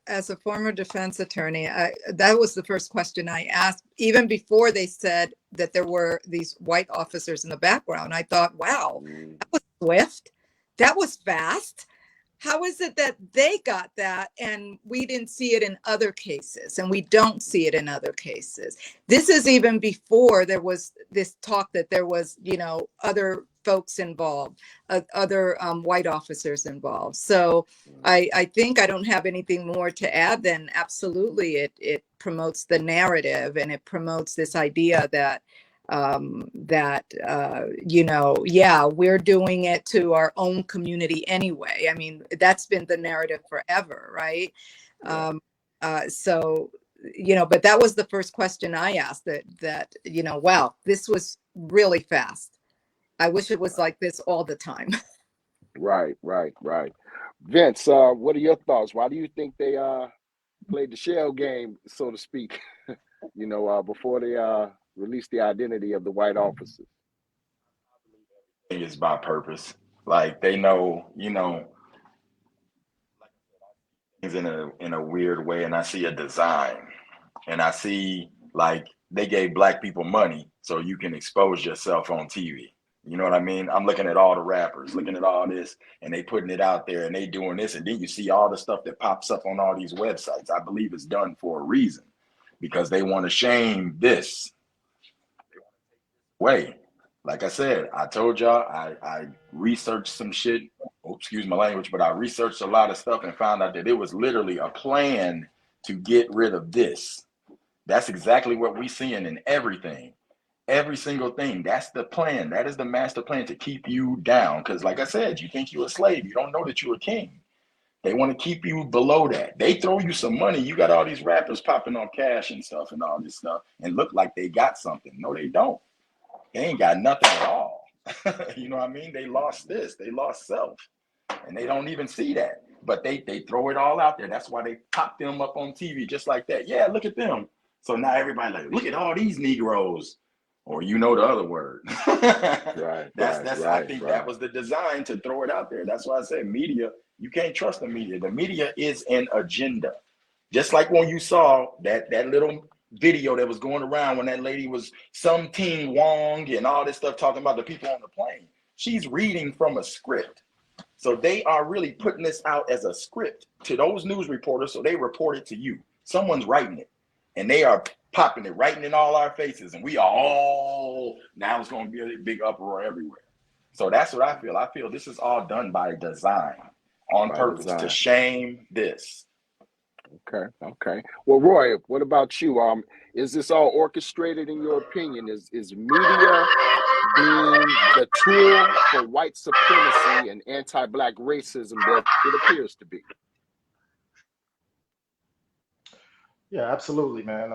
as a former defense attorney, that was the first question I asked, even before they said that there were these white officers in the background. I thought, wow, that was swift. That was fast. How is it that they got that and we didn't see it in other cases, and we don't see it in other cases? This is even before there was this talk that there was, other folks involved, other white officers involved. So I think I don't have anything more to add than absolutely it promotes the narrative, and it promotes this idea that we're doing it to our own community anyway. I mean, that's been the narrative forever, right? Yeah. But that was the first question I asked, that wow, this was really fast. I wish it was like this all the time. Right. Vince, what are your thoughts? Why do you think they played the shell game, so to speak, before they released the identity of the white officers? I think it's by purpose. Like they know, things in a weird way, and I see a design, and I see like they gave black people money so you can expose yourself on TV. You know what I mean? I'm looking at all the rappers, looking at all this, and they putting it out there, and they doing this, and then you see all the stuff that pops up on all these websites. I believe it's done for a reason, because they want to shame this way. Like I said, I told y'all I researched some shit. Oh, excuse my language, but I researched a lot of stuff and found out that it was literally a plan to get rid of this. That's exactly what we seeing in everything. Every single thing. That's the plan. That is the master plan, to keep you down. Because like I said, you think you're a slave. You don't know that you're a king. They want to keep you below that. They throw you some money. You got all these rappers popping on cash and stuff and all this stuff and look like they got something. No, they don't. They ain't got nothing at all. You know what I mean? They lost this. They lost self. And they don't even see that. But they throw it all out there. That's why they pop them up on TV just like that. Yeah, look at them. So now everybody like, look at all these Negroes. Or the other word. Right. I think that was the design, to throw it out there. That's why I say media, you can't trust the media. The media is an agenda. Just like when you saw that little video that was going around when that lady was some Ting Wong and all this stuff talking about the people on the plane. She's reading from a script. So they are really putting this out as a script to those news reporters, so they report it to you. Someone's writing it, and they are popping it, writing in all our faces, and we are all, now it's going to be a big uproar everywhere. So that's what I feel. I feel this is all done by design, on purpose, to shame this. Okay. Well, Roy, what about you? Is this all orchestrated in your opinion? Is media being the tool for white supremacy and anti-black racism that it appears to be? Yeah, absolutely, man.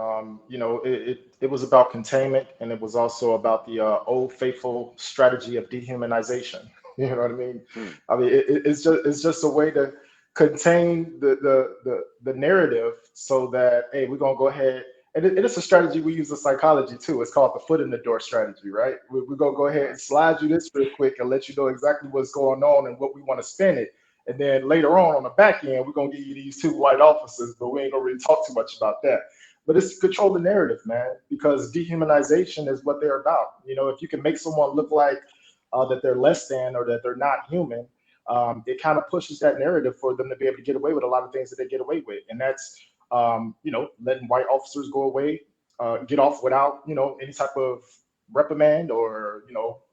It was about containment, and it was also about the old faithful strategy of dehumanization. You know what I mean? I mean, it's just a way to contain the narrative, so that, hey, we're gonna go ahead, and it's a strategy we use in psychology too. It's called the foot in the door strategy, right? We're gonna go ahead and slide you this real quick and let you know exactly what's going on and what we want to spin it. And then later on the back end, we're going to give you these two white officers, but we ain't going to really talk too much about that. But it's control the narrative, man, because dehumanization is what they're about. If you can make someone look like that they're less than, or that they're not human, it kind of pushes that narrative for them to be able to get away with a lot of things that they get away with. And that's, letting white officers go away, get off without, any type of reprimand, or,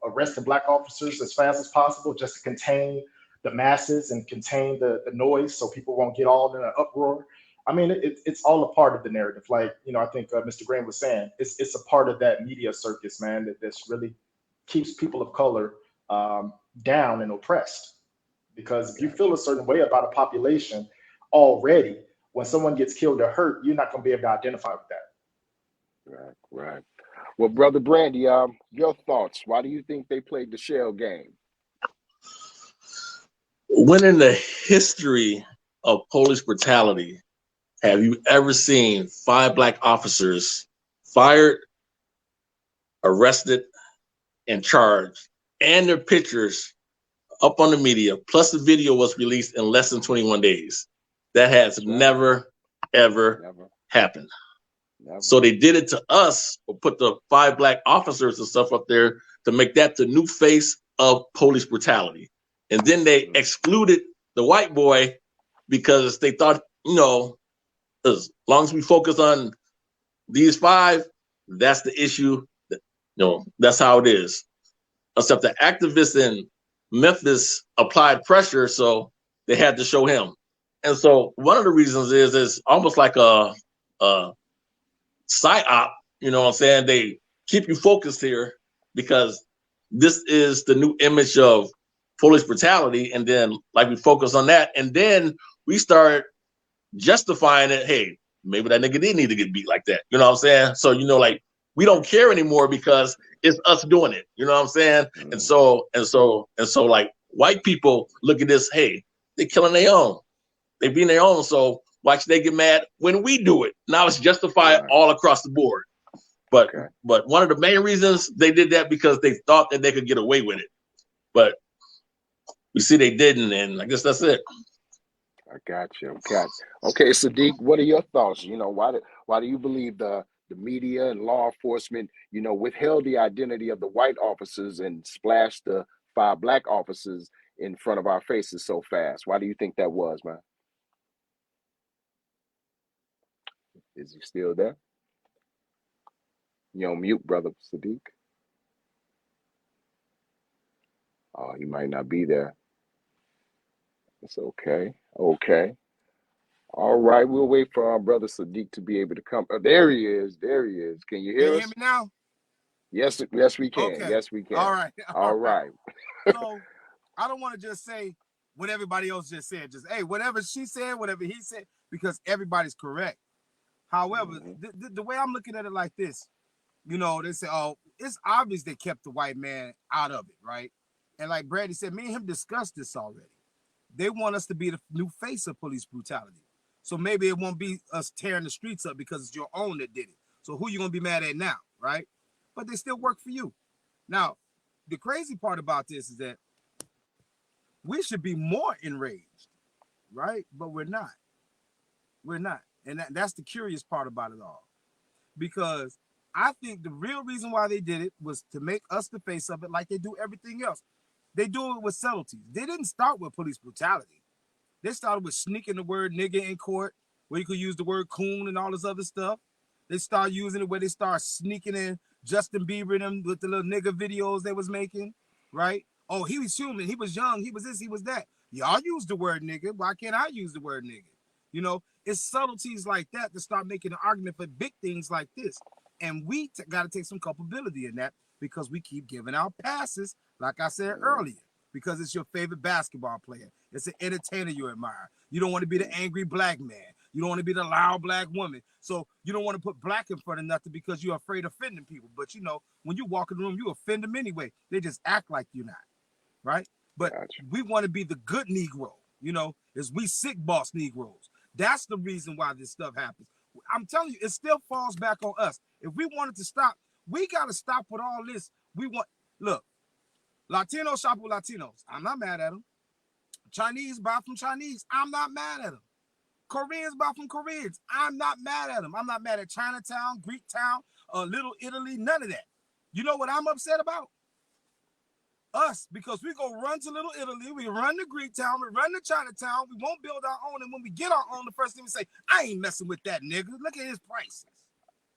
arresting black officers as fast as possible, just to contain the masses and contain the noise, so people won't get all in an uproar. I mean, it's all a part of the narrative. Like, I think Mr. Graham was saying, it's a part of that media circus, man, that's really keeps people of color down and oppressed. Because if you feel a certain way about a population already, when someone gets killed or hurt, you're not going to be able to identify with that. Right. Well, Brother Brandy, your thoughts. Why do you think they played the shell game? When in the history of police brutality have you ever seen 5 black officers fired, arrested, and charged, and their pictures up on the media, plus the video was released in less than 21 days? That has never, ever happened. Never. So they did it to us, or put the 5 black officers and stuff up there to make that the new face of police brutality. And then they excluded the white boy because they thought, you know, as long as we focus on these 5, that's the issue. You know, that's how it is. Except the activists in Memphis applied pressure, so they had to show him. And so one of the reasons is it's almost like a psyop, you know what I'm saying? They keep you focused here because this is the new image of police brutality. And then like we focus on that, and then we start justifying it. Hey, maybe that nigga did need to get beat like that. You know what I'm saying? So, you know, like we don't care anymore because it's us doing it. You know what I'm saying? And so like white people look at this, hey, they're killing their own. They being their own. So why should they get mad when we do it? Now it's justified all across the board. But one of the main reasons they did that because they thought that they could get away with it. But you see they didn't, and I guess that's it. I got you. Okay, Sadiq, what are your thoughts? You know, why do you believe the media and law enforcement, you know, withheld the identity of the white officers and splashed the 5 black officers in front of our faces so fast? Why do you think that was, man? Is he still there? You on mute, brother Sadiq. Oh, he might not be there. It's okay. All right, we'll wait for our brother Sadiq to be able to come. Oh, there he is. Can you hear us? Hear me now? Yes, we can. Okay. Yes, we can. All right. Right. So I don't want to just say what everybody else just said. Just, hey, whatever she said, whatever he said, because everybody's correct. However, the way I'm looking at it like this, you know, they say, oh, it's obvious they kept the white man out of it, right? And like Brady said, me and him discussed this already. They want us to be the new face of police brutality. So maybe it won't be us tearing the streets up because it's your own that did it. So who you going to be mad at now, right? But they still work for you. Now, the crazy part about this is that we should be more enraged, right? But we're not. And that's the curious part about it all. Because I think the real reason why they did it was to make us the face of it like they do everything else. They do it with subtleties. They didn't start with police brutality. They started with sneaking the word nigga in court, where you could use the word coon and all this other stuff. They start using it where they start sneaking in Justin Bieber and them with the little nigga videos they was making, right? Oh, he was human. He was young. He was this. He was that. Y'all use the word nigga. Why can't I use the word nigga? You know, it's subtleties like that to start making an argument for big things like this. And we got to take some culpability in that because we keep giving out passes, like I said earlier, because it's your favorite basketball player. It's an entertainer you admire. You don't want to be the angry black man. You don't want to be the loud black woman. So you don't want to put black in front of nothing because you're afraid of offending people. But, you know, when you walk in the room, you offend them anyway. They just act like you're not, right? But we want to be the good Negro, you know, as we sick boss Negroes. That's the reason why this stuff happens. I'm telling you, it still falls back on us. If we wanted to stop, we got to stop with all this. Look, Latinos shop with Latinos. I'm not mad at them. Chinese buy from Chinese. I'm not mad at them. Koreans buy from Koreans. I'm not mad at them. I'm not mad at Chinatown, Greek Town, Little Italy, none of that. You know what I'm upset about? Us, because we go run to Little Italy, we run to Greek Town, we run to Chinatown, we won't build our own, and when we get our own, the first thing we say, I ain't messing with that nigga. Look at his prices,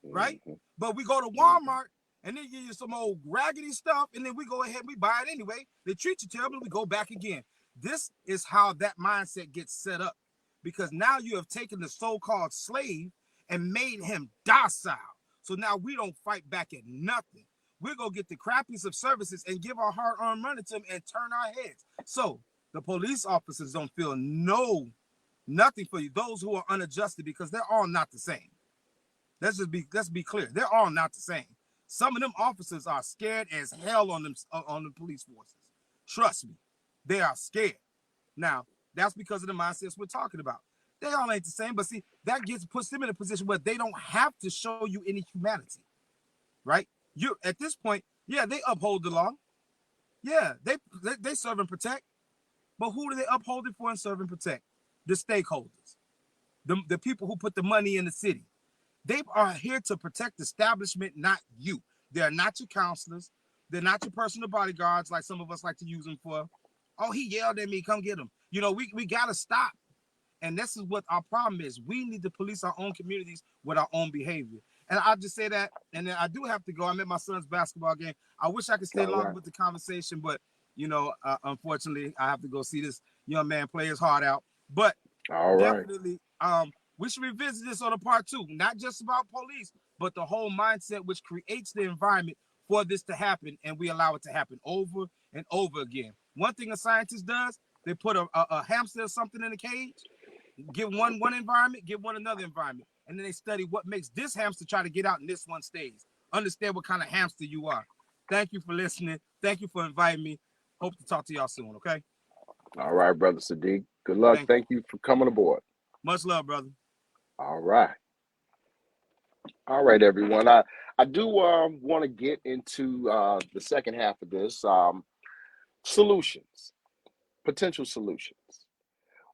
right? But we go to Walmart, and they give you some old raggedy stuff, and then we go ahead and we buy it anyway. They treat you terribly, we go back again. This is how that mindset gets set up, because now you have taken the so-called slave and made him docile. So now we don't fight back at nothing. We're going to get the crappiest of services and give our hard-earned money to them and turn our heads. So The police officers don't feel nothing for you. Those who are unadjusted, because they're all not the same. Let's be clear. They're all not the same. Some of them officers are scared as hell on the police forces. Trust me, they are scared. Now, that's because of the mindsets we're talking about. They all ain't the same, but see, that puts them in a position where they don't have to show you any humanity, right? You at this point, yeah, they uphold the law. Yeah, they serve and protect. But who do they uphold it for and serve and protect? The stakeholders, the people who put the money in the city. They are here to protect the establishment, not you. They're not your counselors. They're not your personal bodyguards like some of us like to use them for. Oh, he yelled at me, come get him. You know, we got to stop. And this is what our problem is. We need to police our own communities with our own behavior. And I'll just say that, and then I do have to go. I'm at my son's basketball game. I wish I could stay longer with the conversation, but, you know, unfortunately, I have to go see this young man play his heart out. But definitely, we should revisit this on a part 2, not just about police, but the whole mindset which creates the environment for this to happen, and we allow it to happen over and over again. One thing a scientist does, they put a hamster or something in a cage, give one environment, give one another environment, and then they study what makes this hamster try to get out and this one stays. Understand what kind of hamster you are. Thank you for listening. Thank you for inviting me. Hope to talk to y'all soon, okay? All right, Brother Sadiq. Good luck. Thank you for coming aboard. Much love, brother. All right. All right, everyone. I do want to get into the second half of this. Solutions, potential solutions.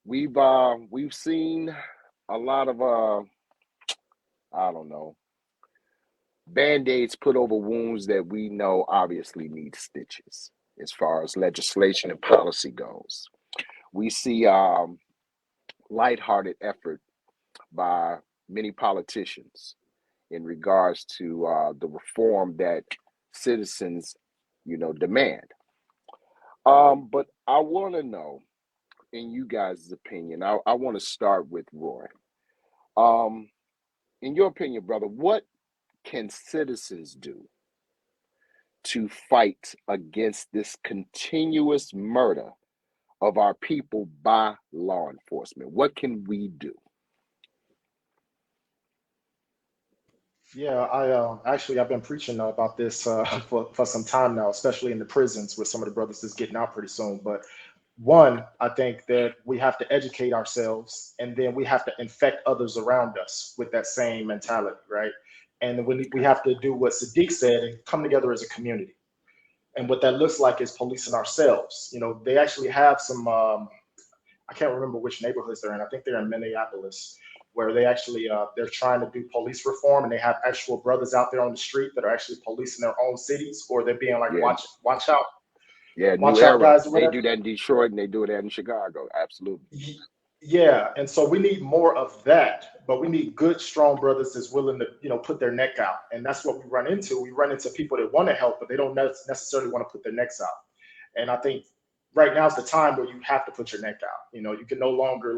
We've seen a lot of I don't know, Band-Aids put over wounds that we know obviously need stitches as far as legislation and policy goes. We see lighthearted effort by many politicians in regards to the reform that citizens, demand. But I want to know, in you guys' opinion, I want to start with Roy. In your opinion, brother, what can citizens do to fight against this continuous murder of our people by law enforcement? What can we do? Yeah, I've been preaching about this for some time now, especially in the prisons with some of the brothers that's getting out pretty soon. But one, I think that we have to educate ourselves, and then we have to infect others around us with that same mentality, right? And we have to do what Sadiq said and come together as a community. And what that looks like is policing ourselves. They actually have some, I can't remember which neighborhoods they're in. I think they're in Minneapolis, where they actually, they're trying to do police reform, and they have actual brothers out there on the street that are actually policing their own cities, or they're being like, watch out. Yeah, watch out, guys. They do that in Detroit, and they do that in Chicago. Absolutely. Yeah, and so we need more of that, but we need good, strong brothers that's willing to, put their neck out. And that's what we run into. We run into people that want to help, but they don't necessarily want to put their necks out. And I think right now is the time where you have to put your neck out. You can no longer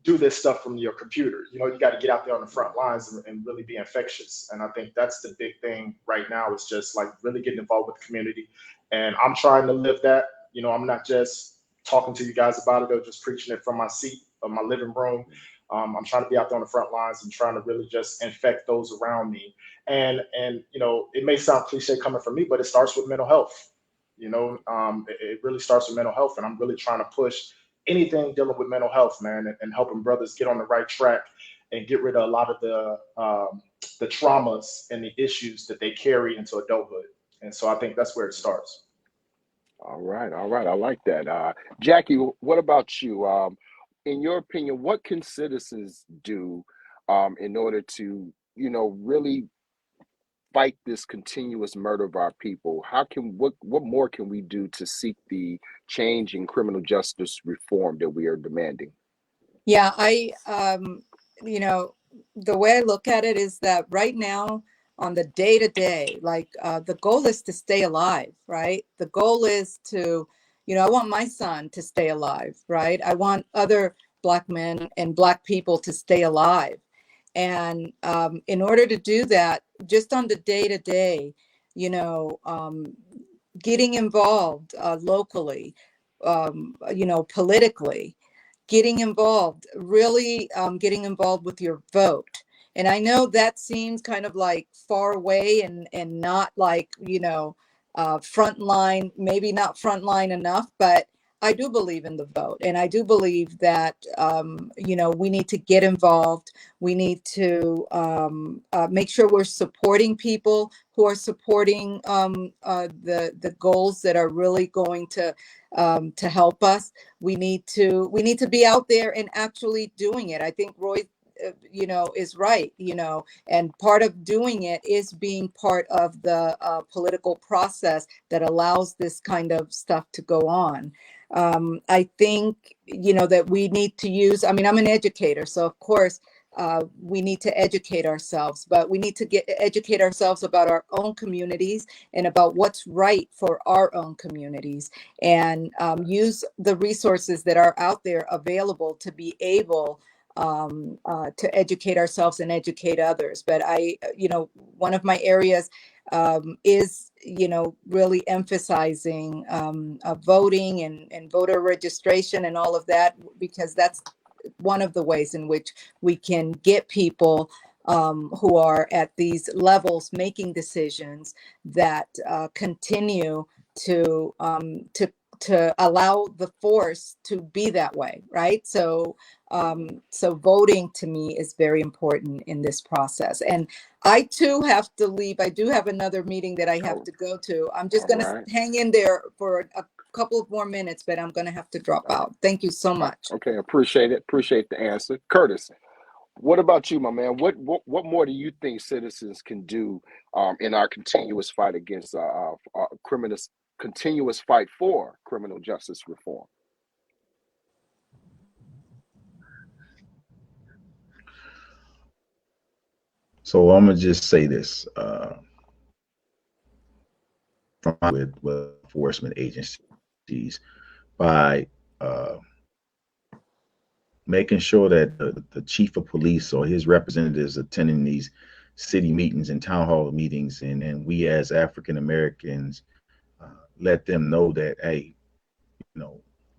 do this stuff from your computer. You got to get out there on the front lines and really be infectious. And I think that's the big thing right now, is just really getting involved with the community. And I'm trying to live that. I'm not just talking to you guys about it or just preaching it from my seat of my living room. I'm trying to be out there on the front lines and trying to really just infect those around me. And it may sound cliche coming from me, but it starts with mental health. It really starts with mental health. And I'm really trying to push anything dealing with mental health, man, and helping brothers get on the right track and get rid of a lot of the traumas and the issues that they carry into adulthood. And so I think that's where it starts. All right. I like that. Jackie, what about you? In your opinion, what can citizens do in order to, really fight this continuous murder of our people? What more can we do to seek the change in criminal justice reform that we are demanding? Yeah, the way I look at it is that right now, on the day-to-day, the goal is to stay alive, right? The goal is to, I want my son to stay alive, right? I want other Black men and Black people to stay alive. And in order to do that, just on the day-to-day, getting involved locally, politically, getting involved, really getting involved with your vote. And I know that seems kind of like far away and not like, frontline, maybe not frontline enough, but I do believe in the vote. And I do believe that, we need to get involved. We need to make sure we're supporting people who are supporting the goals that are really going to help us. We need to be out there and actually doing it. I think Roy, is right, and part of doing it is being part of the political process that allows this kind of stuff to go on. I think, that we need to use, I'm an educator, so of course, we need to educate ourselves, but we need to educate ourselves about our own communities and about what's right for our own communities, and use the resources that are out there available to be able to educate ourselves and educate others. But one of my areas is, really emphasizing voting and voter registration and all of that, because that's one of the ways in which we can get people who are at these levels making decisions that continue to allow the force to be that way, right? So voting to me is very important in this process. And I too have to leave. I do have another meeting that I have to go to. I'm just going to hang in there for a couple of more minutes, but I'm going to have to drop out. Thank you so much. Okay, appreciate it. Appreciate the answer. Curtis, what about you, my man? What more do you think citizens can do in our continuous fight against continuous fight for criminal justice reform? So I'm gonna just say this with enforcement agencies by making sure that the chief of police or his representatives attending these city meetings and town hall meetings, and we as African Americans let them know that, hey,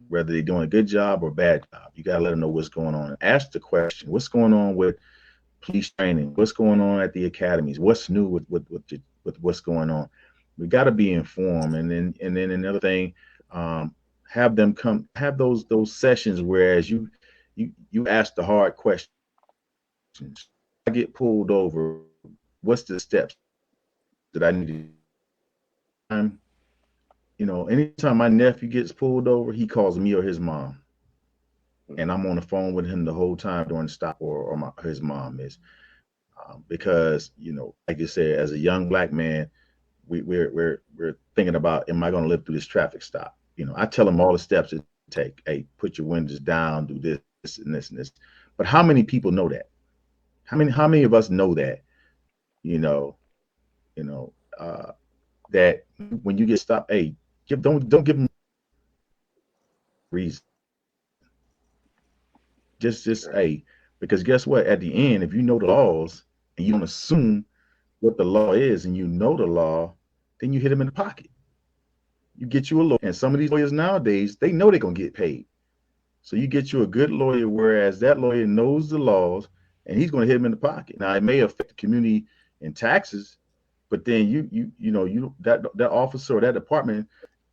whether they're doing a good job or bad job, you gotta let them know what's going on. Ask the question, what's going on with police training? What's going on at the academies? What's new with what's going on? We got to be informed. And then another thing, have them come have those sessions, whereas you ask the hard questions. I get pulled over, what's the steps that I need to? Anytime my nephew gets pulled over, he calls me or his mom, and I'm on the phone with him the whole time during the stop, or his mom is, because like you said, as a young black man, we're thinking about, am I going to live through this traffic stop? I tell them all the steps to take. Hey, put your windows down, do this and this and this. But how many people know that? How many of us know that? That when you get stopped, hey, don't give them reason. Just hey, because guess what? At the end, if you know the laws and you don't assume what the law is, and you know the law, then you hit them in the pocket. You get you a lawyer, and some of these lawyers nowadays, they know they're gonna get paid. So you get you a good lawyer, whereas that lawyer knows the laws and he's gonna hit them in the pocket. Now it may affect the community in taxes, but then that officer or that department,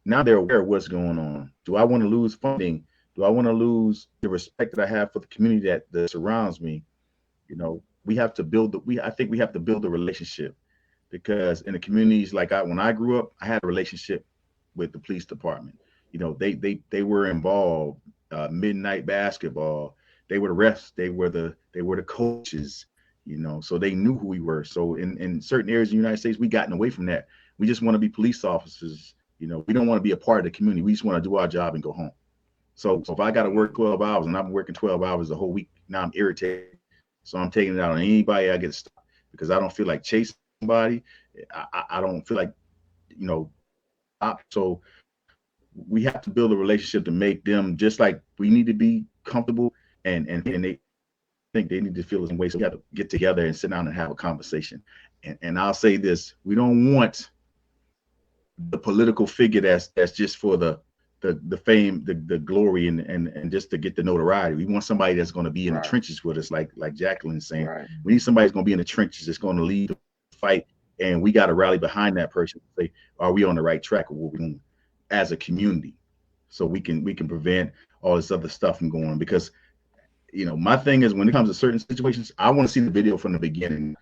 now they're aware of what's going on. Do I want to lose funding? Do I want to lose the respect that I have for the community that surrounds me? We have to build I think we have to build a relationship, because in the communities, like when I grew up, I had a relationship with the police department. They were involved, midnight basketball. They were the refs. They were the coaches. So they knew who we were. So in certain areas of the United States, we gotten away from that. We just want to be police officers. We don't want to be a part of the community. We just want to do our job and go home. So if I got to work 12 hours and I'm working 12 hours the whole week, now I'm irritated. So I'm taking it out on anybody I get stopped, because I don't feel like chasing somebody. I don't feel like, so we have to build a relationship to make them, just like we need to be comfortable, and they think they need to feel the same way. So we have to get together and sit down and have a conversation. And I'll say this: we don't want the political figure that's just for the the fame, the glory, and just to get the notoriety. We want somebody that's going to be in the trenches with us, like Jacqueline's saying. We need somebody that's going to be in the trenches, that's going to lead the fight, and we got to rally behind that person and say, are we on the right track of what we're doing as a community, so we can prevent all this other stuff from going. Because my thing is, when it comes to certain situations, I want to see the video from the beginning.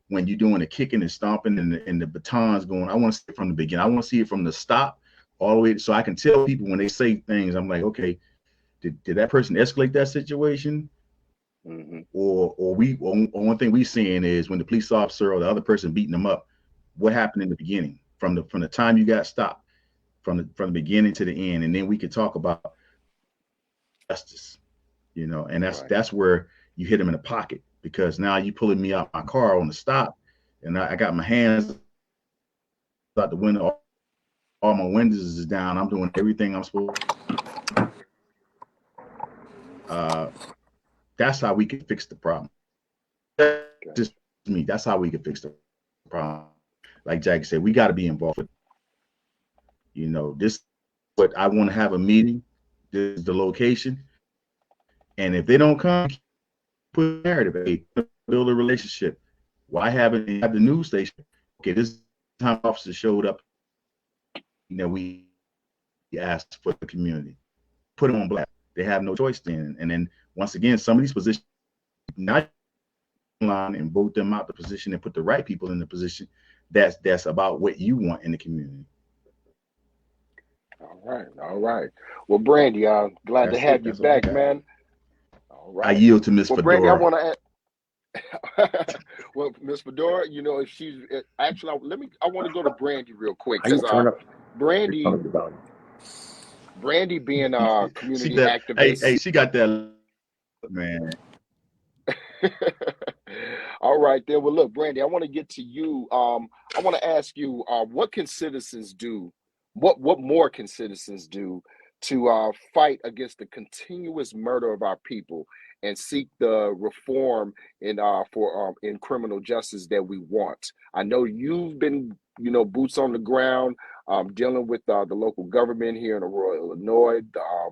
When you're doing the kicking and stomping and the batons going, I want to see it from the beginning. I want to see it from the stop all the way, so I can tell people when they say things, I'm like, okay, did that person escalate that situation? Or one thing we seeing is when the police officer or the other person beating them up, what happened in the beginning, from the time you got stopped, from the beginning to the end, and then we could talk about justice, and that's where you hit them in the pocket, because now you pulling me out my car on the stop, and I got my hands out the window, all my windows is down, I'm doing everything I'm supposed to. That's how we can fix the problem. Just me. That's how we can fix the problem. Like Jack said, we got to be involved with this. But I want to have a meeting. This is the location, and if they don't come, put a narrative. Hey, build a relationship. Why haven't they have the news station? Okay, this time officer showed up. We asked for the community. Put them on blast. They have no choice then. And then once again, some of these positions not line and vote them out the position and put the right people in the position that's about what you want in the community. All right. Well, Brandy, I'm glad to have you back, man. All right. I yield to Miss Fedora. Brandy, I want to add. Well, Miss Fedora, if she's actually, I want to go to Brandy real quick, because Brandy being a community activist. Hey, she got that, man. All right, then. Well, look, Brandy, I want to get to you. I want to ask you, what can citizens do? What more can citizens do to fight against the continuous murder of our people and seek the reform in criminal justice that we want? I know you've been, boots on the ground, dealing with the local government here in Aurora, Illinois, the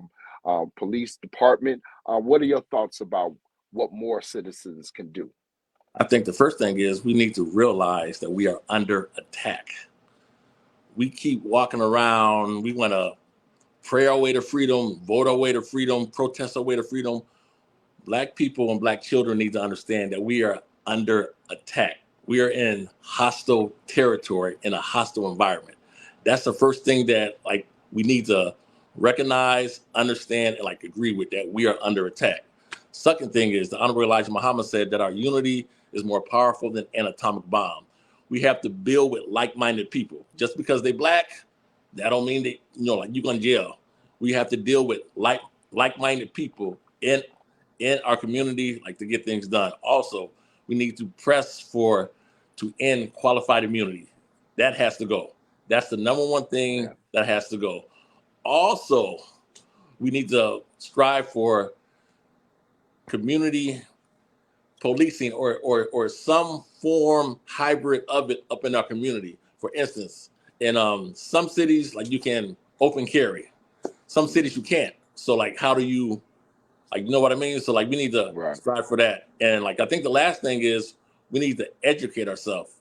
police department. What are your thoughts about what more citizens can do? I think the first thing is we need to realize that we are under attack. We keep walking around. We want to pray our way to freedom, vote our way to freedom, protest our way to freedom. Black people and Black children need to understand that we are under attack. We are in hostile territory, in a hostile environment. That's the first thing that we need to recognize, understand, and agree with, that we are under attack. Second thing is, the Honorable Elijah Muhammad said that our unity is more powerful than an atomic bomb. We have to build with like-minded people. Just because they Black, that don't mean that you going to jail. We have to deal with like-minded people in our community, to get things done. Also, we need to press to end qualified immunity. That has to go. That's the number one thing that has to go. Also, we need to strive for community policing or some form hybrid of it up in our community. For instance, in some cities, you can open carry. Some cities you can't. So how do you, you know what I mean? So we need to strive for that. And I think the last thing is we need to educate ourselves.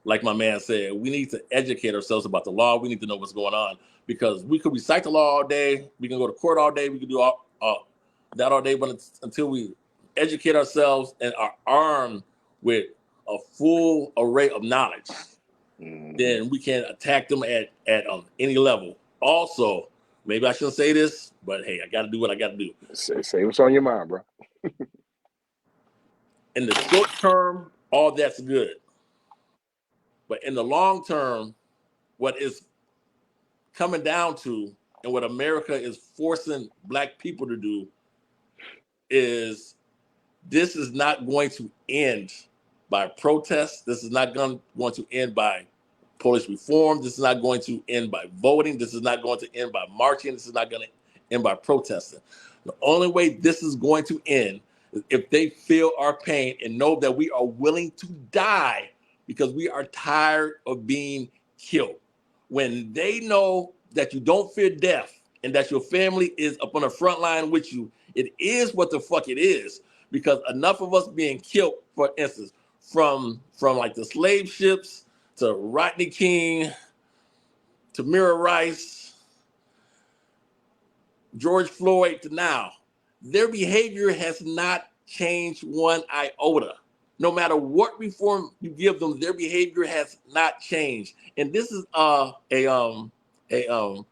Like my man said, we need to educate ourselves about the law. We need to know what's going on, because we could recite the law all day. We can go to court all day. We can do that all day. But until we educate ourselves and are armed with a full array of knowledge, then we can attack them at any level. Also, maybe I shouldn't say this, but hey, I got to do what I got to do. Say what's on your mind, bro. In the short term, all that's good. But in the long term, what is coming down to, and what America is forcing Black people to do, is this is not going to end by protest. This is not going to end by police reform. This is not going to end by voting. This is not going to end by marching. This is not going to end by protesting. The only way this is going to end is if they feel our pain and know that we are willing to die because we are tired of being killed. When they know that you don't fear death and that your family is up on the front line with you. It is what the fuck it is, because enough of us being killed, for instance, from like the slave ships to Rodney King, Tamir Rice, George Floyd to now, their behavior has not changed one iota. No matter what reform you give them, their behavior has not changed. And this is a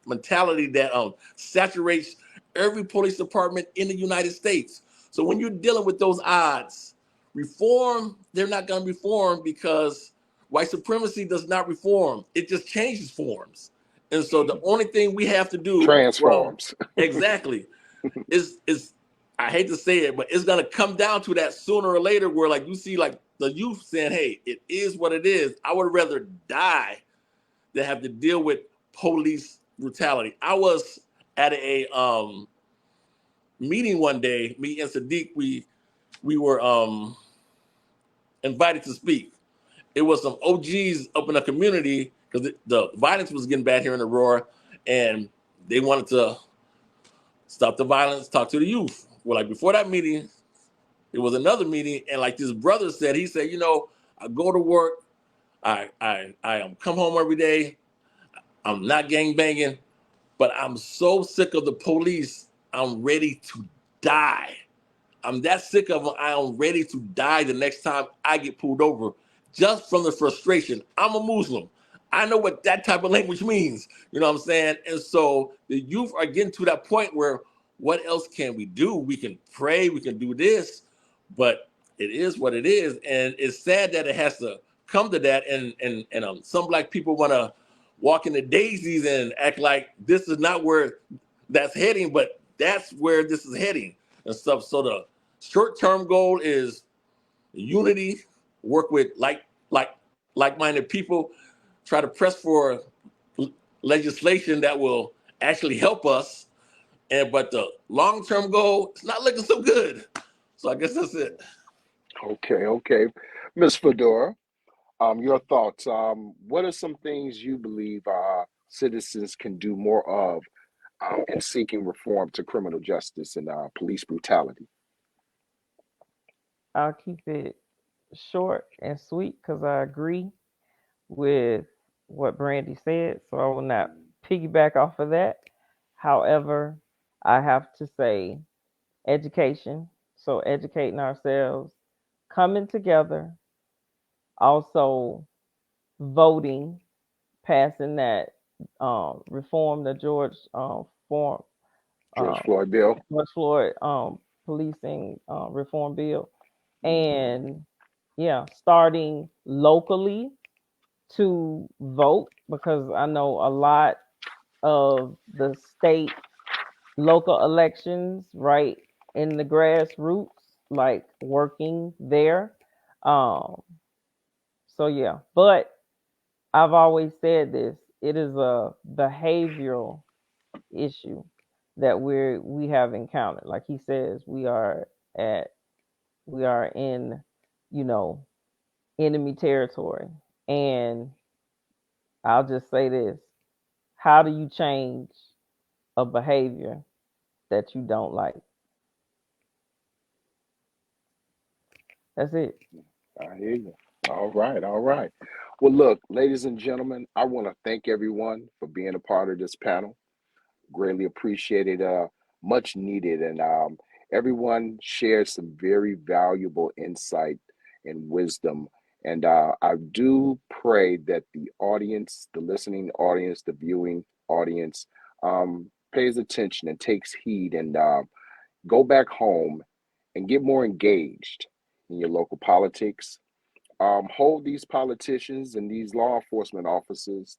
mentality that saturates every police department in the United States. So when you're dealing with those odds, reform, they're not going to reform because white supremacy does not reform. It just changes forms. And so the only thing we have to do, Transforms. exactly, is I hate to say it, but it's gonna come down to that sooner or later, where like you see like the youth saying, "Hey, it is what it is. I would rather die than have to deal with police brutality." I was at a meeting one day. Me and Sadiq, we were invited to speak. It was some OGs up in the community because the violence was getting bad here in Aurora, and they wanted to stop the violence, talk to the youth. Well, like before that meeting, it was another meeting, and like this brother said, he said, I go to work, I come home every day, I'm not gang banging, but I'm so sick of the police, I'm ready to die. I'm that sick of them, I am ready to die the next time I get pulled over, just from the frustration. I'm a Muslim. I know what that type of language means. You know what I'm saying? And so the youth are getting to that point where, what else can we do? We can pray, we can do this, but it is what it is. And it's sad that it has to come to that. And some black people want to walk in the daisies and act like this is not where that's heading, but that's where this is heading and stuff. So the short-term goal is unity, work with like-minded people, try to press for legislation that will actually help us. But the long-term goal, it's not looking so good. So I guess that's it. Okay. Ms. Fedora, your thoughts. What are some things you believe citizens can do more of in seeking reform to criminal justice and police brutality? I'll keep it short and sweet because I agree with what Brandy said, so I will not piggyback off of that. However, I have to say education. So educating ourselves, coming together, also voting, passing that reform, the George George Floyd bill. George Floyd policing reform bill, and starting locally to vote, because I know a lot of the state local elections right in the grassroots, like working there. So yeah, but I've always said this, it is a behavioral issue that we have encountered. Like he says, we are in, enemy territory. And I'll just say this, how do you change a behavior that you don't like? That's it. I hear you. All right. Well, look, ladies and gentlemen, I want to thank everyone for being a part of this panel. Greatly appreciated, much needed, and everyone shared some very valuable insight and wisdom. And I do pray that the audience, the listening audience, the viewing audience, pays attention and takes heed and go back home and get more engaged in your local politics. Hold these politicians and these law enforcement officers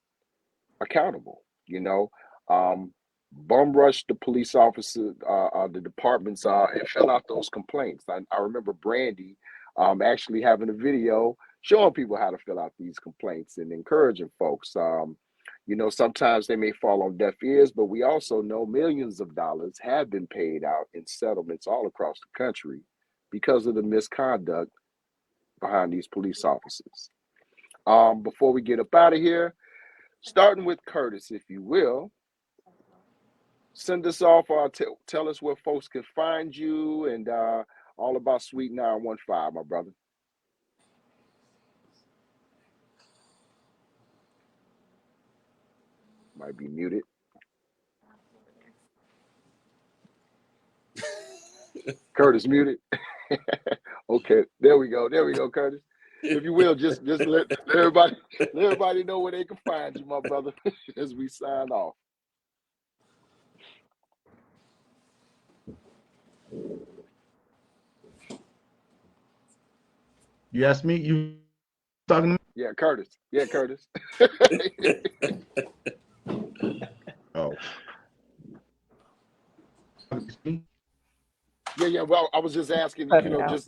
accountable. Um, Bum rush the police officers, the departments, and fill out those complaints. I remember Brandy actually having a video showing people how to fill out these complaints and encouraging folks. Sometimes they may fall on deaf ears, but we also know millions of dollars have been paid out in settlements all across the country because of the misconduct behind these police officers. Before we get up out of here, starting with Curtis, if you will, send us off. Tell us where folks can find you and all about Suite 915, my brother. Might be muted. Curtis muted. Okay, there we go, Curtis. If you will, just let everybody know where they can find you, my brother, as we sign off. You asked me, you talking to me? Yeah, Curtis. Oh. Yeah. Well, I was just asking,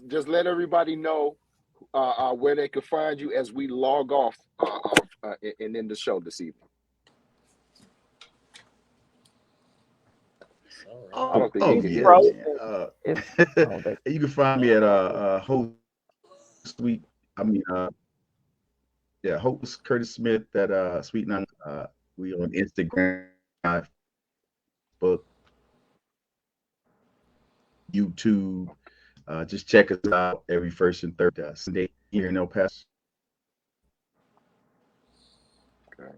just let everybody know where they can find you as we log off and end the show this evening. I don't think you can hear us. You can find me at host Suite. Host Curtis Smith at Suite 9. We on Instagram, Facebook, YouTube. Just check us out every first and third Sunday here in El Paso. Okay.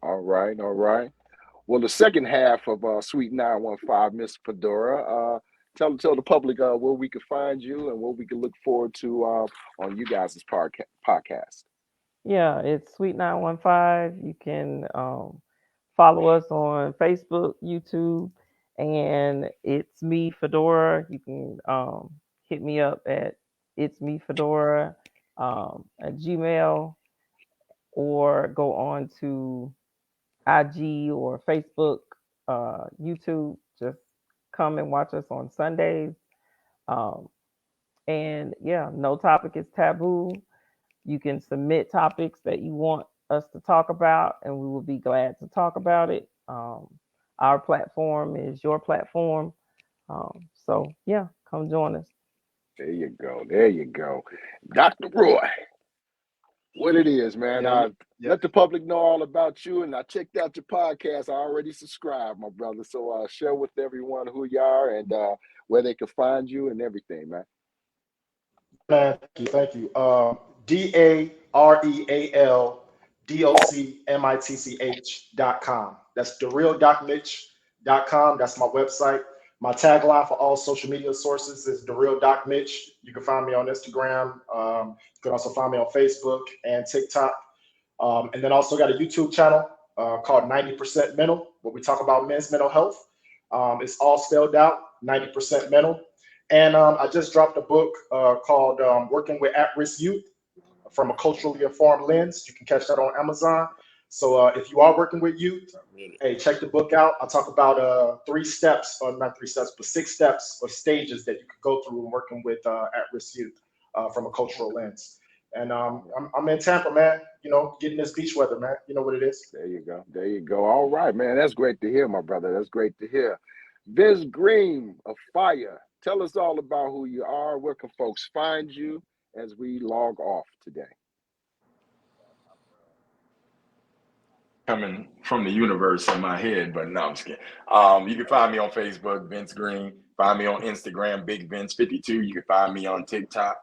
All right. Well, the second half of Suite 915, Miss Fedora, tell the public where we can find you and what we can look forward to on you guys' podcast. Yeah, it's Suite 915. You can follow us on Facebook, YouTube, and It's Me Fedora. You can hit me up at It's Me Fedora at Gmail, or go on to IG or Facebook, YouTube. Just come and watch us on Sundays. And yeah, no topic is taboo. You can submit topics that you want us to talk about, and we will be glad to talk about it. Our platform is your platform. So yeah, come join us. There you go. Dr. Roy, what it is, man. Let the public know all about you, and I checked out your podcast. I already subscribed, my brother. So share with everyone who you are and where they can find you and everything, man. Man, thank you. DarealDocMitch.com. That's therealdocmitch.com. That's my website. My tagline for all social media sources is TheRealDocMitch. You can find me on Instagram. You can also find me on Facebook and TikTok. And then also got a YouTube channel called 90% Mental, where we talk about men's mental health. It's all spelled out, 90% Mental. And I just dropped a book called Working with At-Risk Youth from a Culturally Informed Lens. You can catch that on Amazon. So if you are working with youth, hey, check the book out. I talk about 6 steps or stages that you could go through when working with at-risk youth from a cultural lens. And I'm in Tampa, man, getting this beach weather, man. You know what it is. There you go. All right, man. That's great to hear, my brother. That's great to hear. Vince Green of Fire, tell us all about who you are. Where can folks find you as we log off today? Coming from the universe in my head, but no, I'm just kidding. You can find me on Facebook, Vince Green. Find me on Instagram, Big Vince 52. You can find me on TikTok,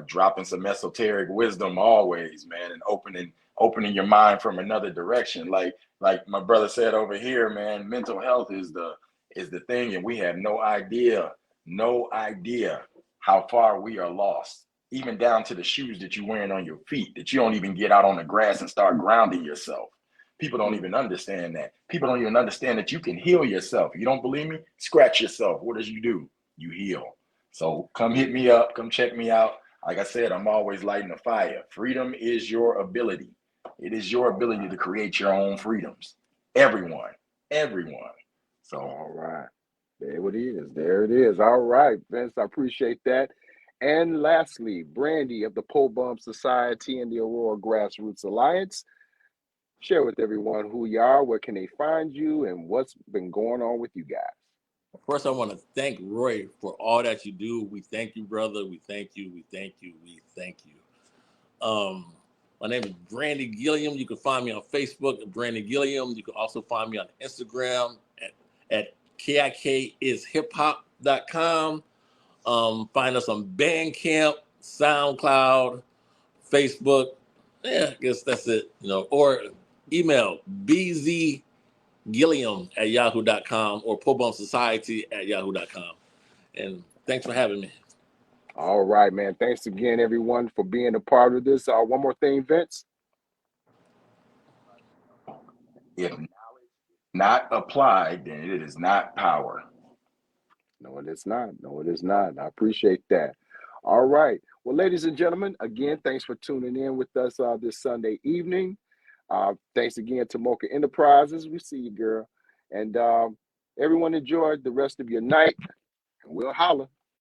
dropping some esoteric wisdom always, man, and opening your mind from another direction. Like my brother said over here, man, mental health is the thing, and we have no idea how far we are lost, even down to the shoes that you're wearing on your feet, that you don't even get out on the grass and start grounding yourself. People don't even understand that. People don't even understand that you can heal yourself. You don't believe me? Scratch yourself. What does you do? You heal. So come hit me up. Come check me out. Like I said, I'm always lighting a fire. Freedom is your ability. It is your ability to create your own freedoms. Everyone. So, all right. There it is. All right, Vince, I appreciate that. And lastly, Brandy of the POBUMS Society and the Aurora Grassroots Alliance. Share with everyone who you are, where can they find you, and what's been going on with you guys. First, I want to thank Roy for all that you do. We thank you, brother. We thank you. My name is Brandy Gilliam. You can find me on Facebook at Brandy Gilliam. You can also find me on Instagram at KIKisHipHop.com. Find us on Bandcamp, SoundCloud, Facebook. Yeah, I guess that's it. Or email bzgilliam@yahoo.com or POBUMSociety@yahoo.com. And thanks for having me. All right, man. Thanks again, everyone, for being a part of this. One more thing, Vince. If knowledge is not applied, then it is not power. No, it is not. No, it is not. I appreciate that. All right. Well, ladies and gentlemen, again, thanks for tuning in with us this Sunday evening. Thanks again to Mocha Enterprises. We see you, girl. And everyone enjoy the rest of your night. And we'll holler.